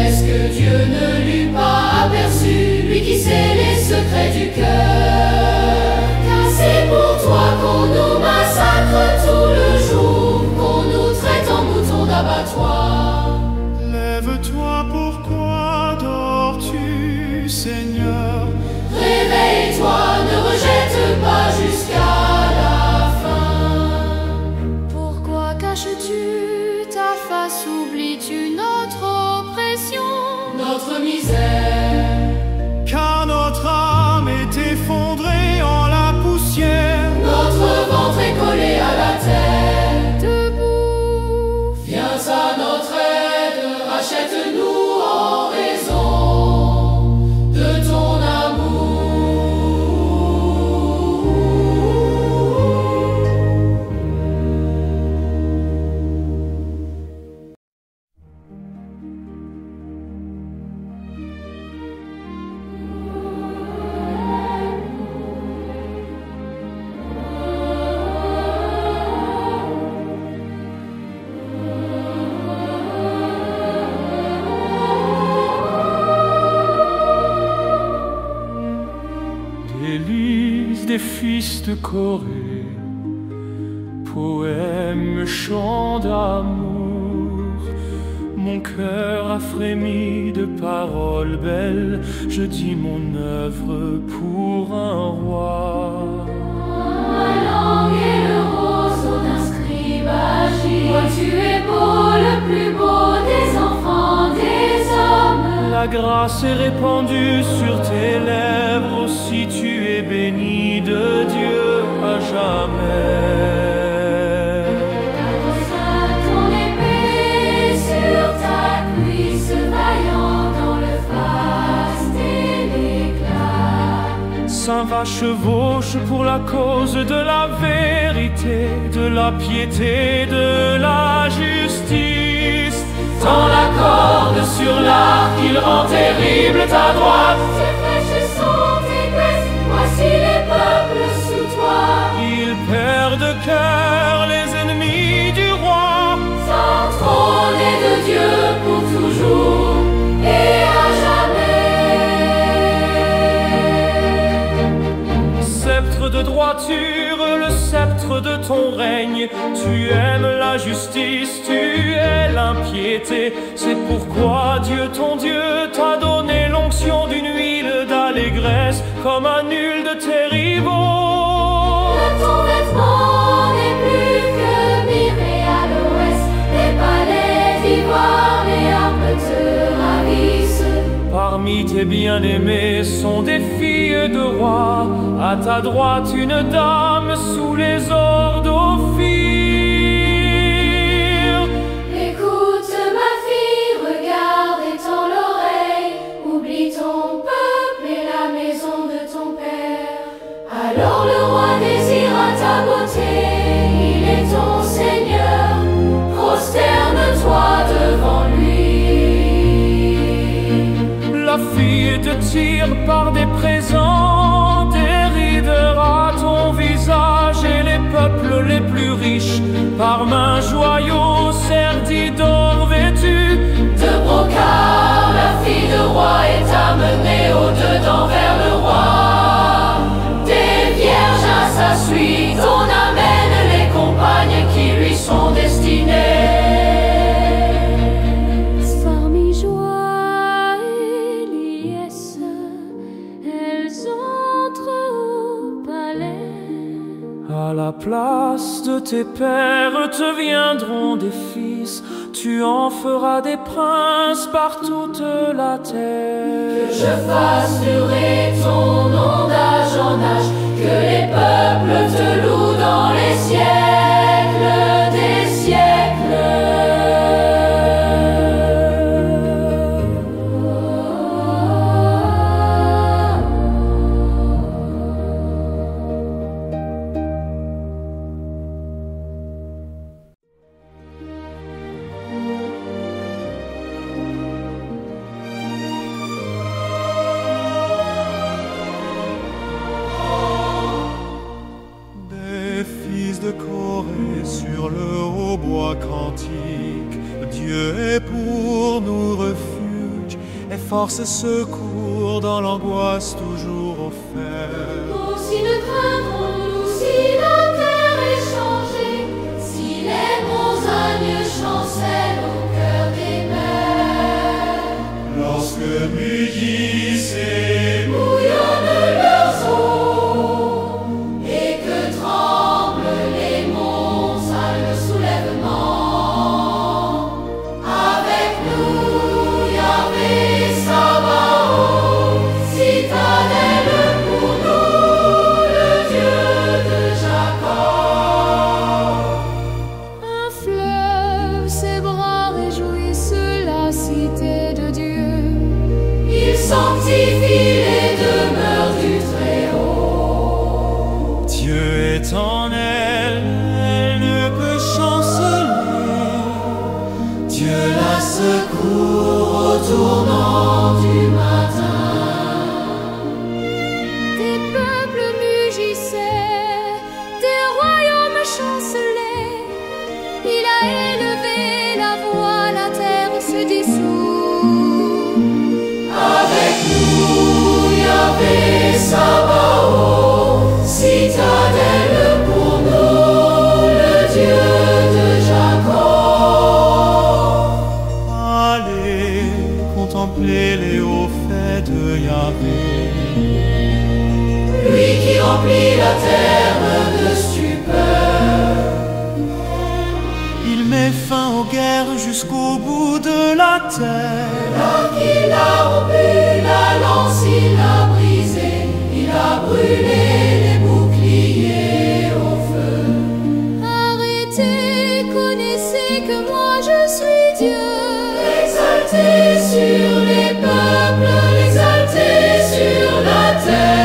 Est-ce que Dieu ne l'eût pas aperçu, lui qui sait les secrets du cœur? Car c'est pour toi qu'on nous massacre tout le jour, qu'on nous traite en moutons d'abattoir. Lève-toi, pourquoi dors-tu, Seigneur? Réveille-toi, ne rejette pas jusqu'à la fin. pourquoi caches-tu ta face? Oublies-tu notre oppression? Notre misère, Car notre âme est effondrée en la poussière. notre ventre est collé à la terre. Debout, Viens à notre aide, rachète-nous en raison de ton Délices des fils de Corée, poèmes, chants d'amour. Mon cœur a frémi de paroles belles, je dis mon œuvre pour un roi. Ma langue est le roseau d'un scribe agi. Toi tu es beau, le plus beau des enfants des hommes. La grâce est répandue sur tes lèvres, aussi tu es béni de Dieu à jamais. Ton épée sur ta cuisse, vaillant dans le faste et l'éclat. Saint va chevauche pour la cause de la vérité, de la piété, de la justice. Tends la corde sur l'arc, il rend terrible ta droite. Tes flèches sont épaisses, voici les peuples sous toi. Il perd de cœur les ennemis du roi. Sans trône et de Dieu pour toujours et à jamais. Sceptre de droiture, le sceptre de ton règne. Tu aimes la justice, tu es l'impiété. C'est pourquoi Dieu, ton Dieu, t'a donné l'onction d'une huile d'allégresse, comme un nul de tes rivaux. Ton vêtement n'est plus que miré à l'ouest. Les palais d'ivoire, les harpes te ravissent. Par Parmi tes bien-aimés sont des filles de rois, à ta droite une dame sous les ordres d'Ophir. Écoute ma fille, regarde et tends l'oreille, oublie ton peuple et la maison de ton père. Alors le roi désira ta beauté, il est ton Seigneur, prosterne-toi devant lui. La fille te tire par des présents, déridera ton visage et les peuples les plus riches, par main joyaux sertis d'or vêtus. De brocart, la fille de roi est amenée au-dedans vers le roi. Des vierges à sa suite, on amène les compagnes qui lui sont destinées. Parmi joie et liesse, elles entrent au palais. À la place de tes pères te viendront des fils, tu en feras des princes par toute la terre. Que je fasse durer ton nom d'âge en âge, que les peuples te louent dans les siècles des siècles. Des fils de Corée sur le hautbois cantique, Dieu est pour nous refuge et force et secours dans l'angoisse toujours offerte. Aussi ne craindrons-nous si la terre est changée, si les montagnes chancellent au cœur des mers. Lorsque mugissent et Bouillonnent leurs eaux, et que tremblent les monts à le soulèvement. Avec nous, Yahvé Sabaoth, citadelle pour nous, le Dieu de Jacob. Un fleuve, ses bras réjouissent la cité de Dieu. Il sanctifie les demeures du Très-Haut. Dieu est en elle, elle ne peut chanceler. Dieu la secourt Au tournant du matin, des peuples mugissaient, des royaumes chancelaient. Il a élevé la voix, la terre se dissout. Avec nous, Yahvé Sabaoth, citadelle pour nous, le Dieu de Jacob. Allez contempler les hauts faits de Yahvé. Lui qui remplit la terre de stupeur. Il met fin aux guerres jusqu'au bout de la terre. Là qu'il a rompu la lance, il a brisé, il a brûlé les boucliers au feu. Arrêtez, connaissez que moi je suis Dieu. Exalté sur les peuples, exalté sur la terre.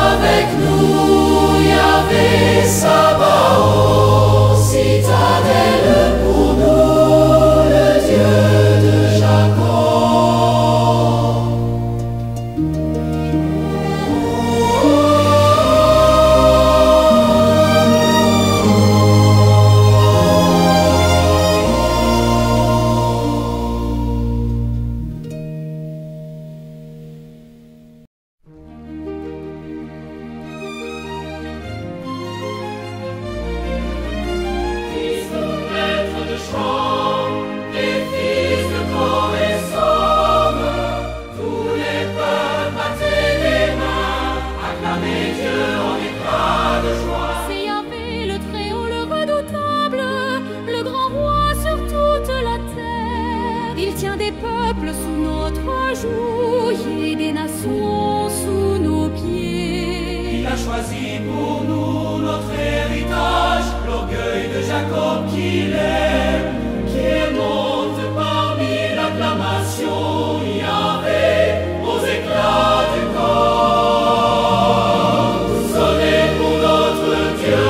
Avec nous, Yahvé Sabaoth, citadelle pour nous, le Dieu de Jacob. tient des peuples sous notre joug et des nations sous nos pieds. Il a choisi pour nous notre héritage, l'orgueil de Jacob qu'il aime, qui monte parmi l'acclamation, Yahvé, aux éclats du corps. Sonnez pour notre Dieu,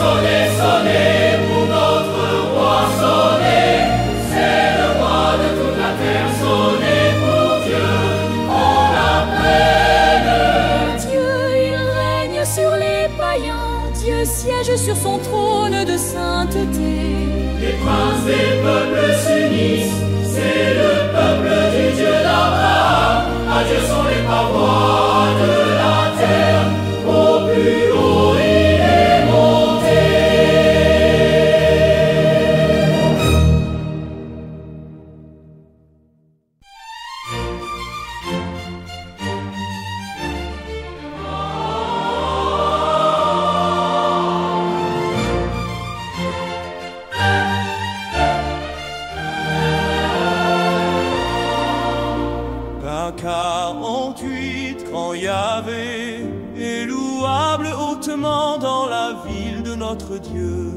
sonnez, sonnez pour notre roi, sonnez, c'est le roi de toute la terre, sonnez pour Dieu, on l'appelle. Dieu, il règne sur les païens, Dieu siège sur son trône de sainteté. Les princes des peuples s'unissent, c'est le peuple du Dieu d'Abraham. À Dieu sont les parois de la terre, au plus haut il est monté. Qu'un 48 quand Yahvé est louable hautement dans la ville de notre Dieu,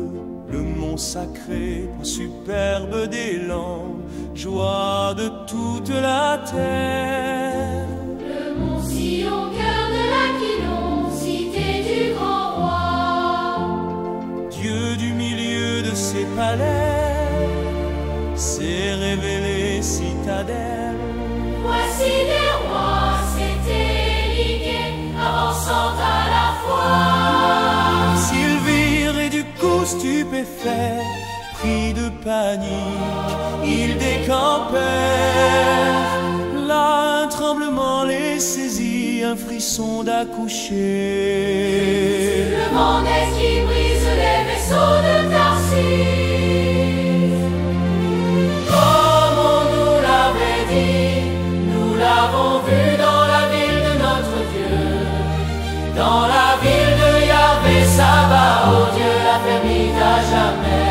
le mont sacré, superbe d'élan, joie de toute la terre. Le mont Sion, cœur de l'Aquilon, cité du grand roi. Dieu du milieu de ses palais s'est révélé citadelle. Voici des rois, s'étaient ligués, avançant à la fois. S'ils virent et du coup stupéfaits, pris de panique, ils décampèrent. Là, un tremblement les saisit, un frisson d'accoucher. Le vent d'Est qui brise les vaisseaux de Tarsis. Comme on nous l'avait dit, nous l'avons vu dans la ville de notre Dieu, dans la ville de Yahvé Sabaoth, Dieu l'a permis à jamais.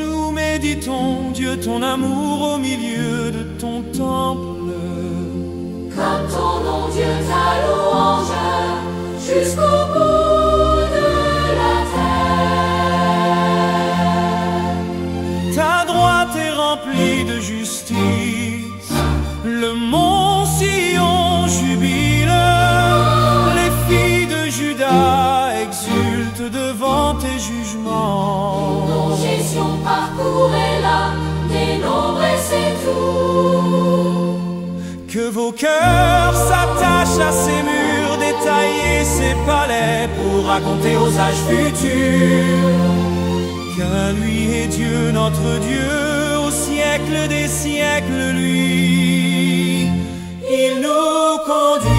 Nous méditons, Dieu, ton amour au milieu de ton temple. Comme ton nom, Dieu, ta louange, jusqu'au bout de la terre. Ta droite est remplie de justice, le mont Sion jubile, les filles de Juda exultent devant tes jugements. Nos gestions parcourez-la, dénombrez c'est tout. Que vos cœurs s'attachent à ces murs, détailler ces palais pour raconter aux âges futurs qu'un lui est Dieu, notre Dieu, au siècle des siècles, lui, il nous conduit.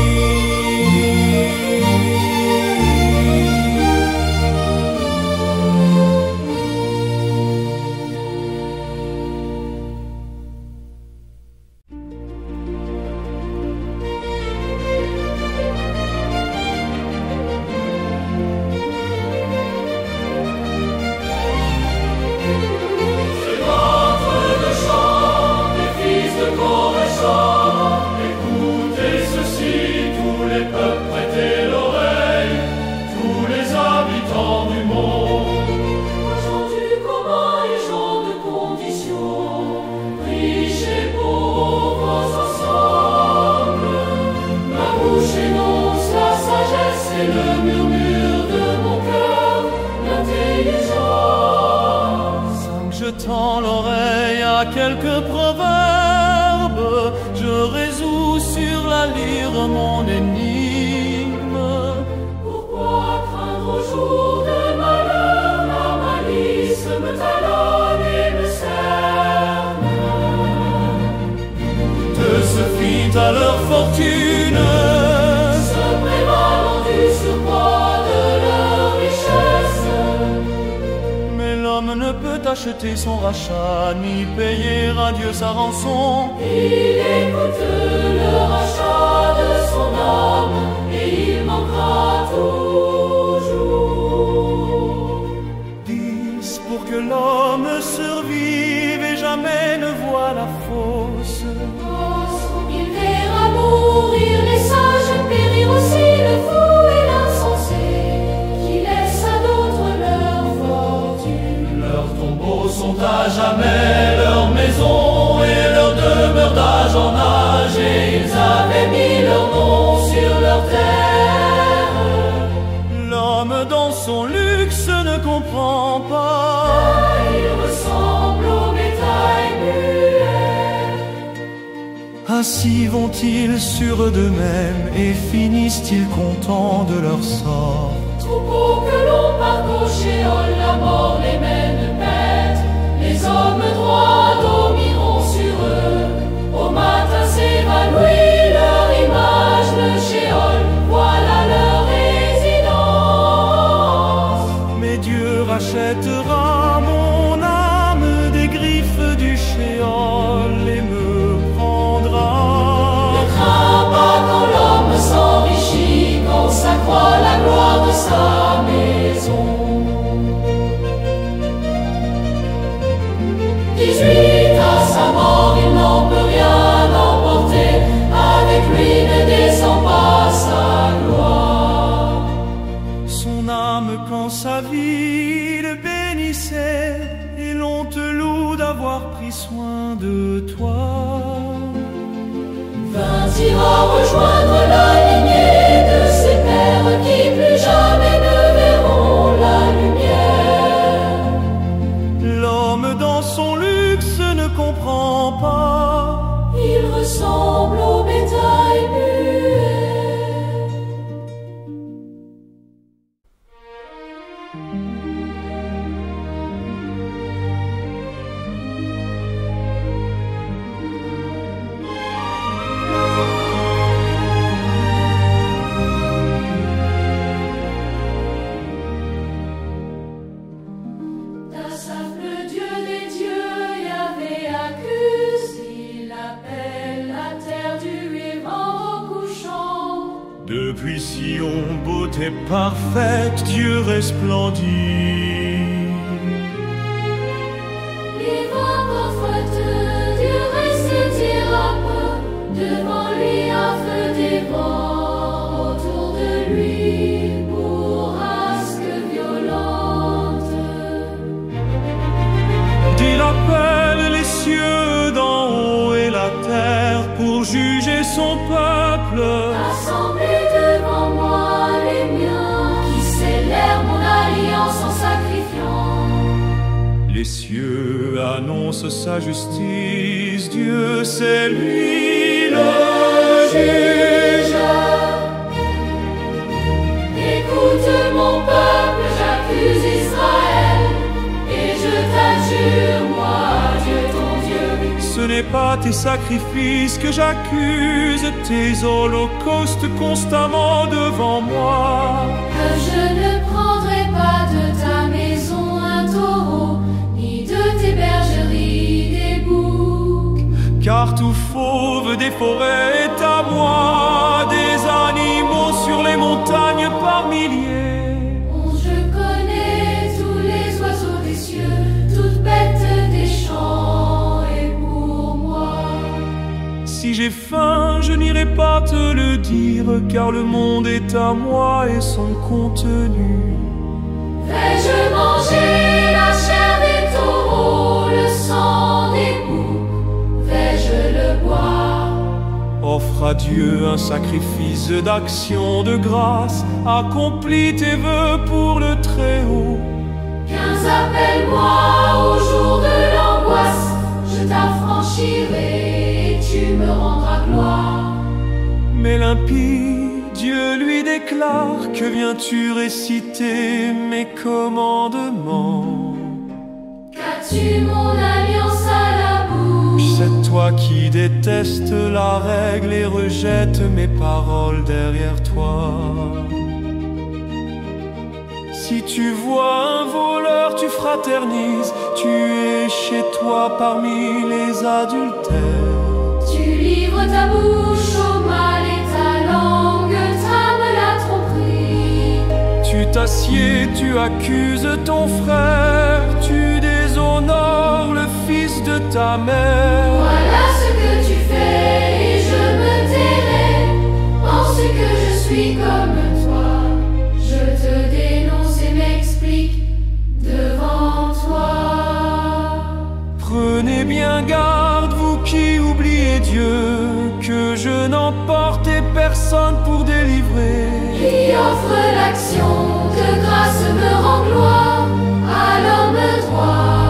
Écoutez ceci, tous les peuples, prêtez l'oreille, tous les habitants du monde. Gens du commun et gens de condition, riches et pauvres ensemble. Ma bouche énonce la sagesse et le murmure de mon cœur, l'intelligence. Sans que je tends l'oreille à quelques proverbes, je résous sur la lyre mon énigme. Pourquoi craindre au jour de malheur, la malice me talonne et me cerne? De ce fit à leur fortune, Se prévalant du surpoids de leur richesse. mais l'homme ne peut acheter son rachat, ni payer à Dieu sa rançon. Il écoute le rachat de son âme et il manquera toujours. 10 pour que l'homme l'homme survive et jamais ne voit la fosse. Il verra mourir les sages, périr aussi le fou et l'insensé, qui laisse à d'autres leur fortune. Leurs tombeaux sont à jamais leurs maisons et leurs demeures d'âge en âge, et ils avaient mis leur nom sur leur terre. L'homme dans son luxe ne comprend pas. Il ressemble au bétail muet. Ainsi vont-ils sur d'eux-mêmes et finissent-ils contents de leur sort. Troupeaux que l'on parcourt chez la mort les mène de bête. Les hommes droits dormiront sur eux. Au matin s'évanouit leur image, le Sheol, voilà leur résidence. Mais Dieu rachètera mon âme des griffes du Sheol et me prendra. Ne crains pas quand l'homme s'enrichit, quand s'accroît la gloire de sa maison. 18 à sa mort, il n'en peut rien emporter. Avec lui ne descend pas sa gloire. Son âme quand sa vie le bénissait, et l'on te loue d'avoir pris soin de toi. Ira rejoindre la lignée de ses pères qui plus jamais ne verront la lumière. L'homme dans son luxe ne comprend pas. Il ressemble au bétail muet. Tassaf, le Dieu des dieux, Yahvé accuse. Il appelle la terre du vivant au couchant. Depuis Sion, beauté parfaite, Dieu resplendit. Les vents forfaiteux, Dieu reste peu. Devant lui un feu dévore, autour de lui bourrasque violente. Il appelle les cieux d'en haut et la terre pour juger son peuple. Assemblez devant moi les miens, qui scellèrent mon alliance en sacrifiant. Les cieux annoncent sa justice, Dieu c'est lui le juge. Écoute mon peuple, j'accuse Israël, et je t'adjure, moi, Dieu ton Dieu. Ce n'est pas tes sacrifices que j'accuse, tes holocaustes constamment devant moi. Que je ne prendrai pas de ta maison un taureau, ni de tes bergeries des boucs. Car tout fauve des forêts est à moi, des animaux sur les montagnes par milliers. Je connais tous les oiseaux des cieux, toute bête des champs est pour moi. Si j'ai faim, je n'irai pas te le dire, car le monde est à moi et son contenu. Vais-je manger la chair des taureaux, le sang des boucs? Vais-je le boire? Offre à Dieu un sacrifice d'action de grâce, accomplis tes vœux pour le Très-Haut. 15 appelle-moi au jour de l'angoisse, je t'affranchirai et tu me rendras gloire. Mais l'impie, Dieu lui déclare: que viens-tu réciter mes commandements? Qu'as-tu mon alliance à la bouche? C'est toi qui détestes la règle et rejettes mes paroles derrière toi. Si tu vois un voleur, tu fraternises, tu es chez toi parmi les adultères. Tu livres ta bouche au mal et ta langue trame la tromperie. Tu t'assieds, tu accuses ton frère, tu ta mère. Voilà ce que tu fais et je me tairai. Pense que je suis comme toi. Je te dénonce et m'explique devant toi. Prenez bien garde, vous qui oubliez Dieu, que je n'emporte personne pour délivrer. Qui offre l'action de grâce me rend gloire à l'homme droit.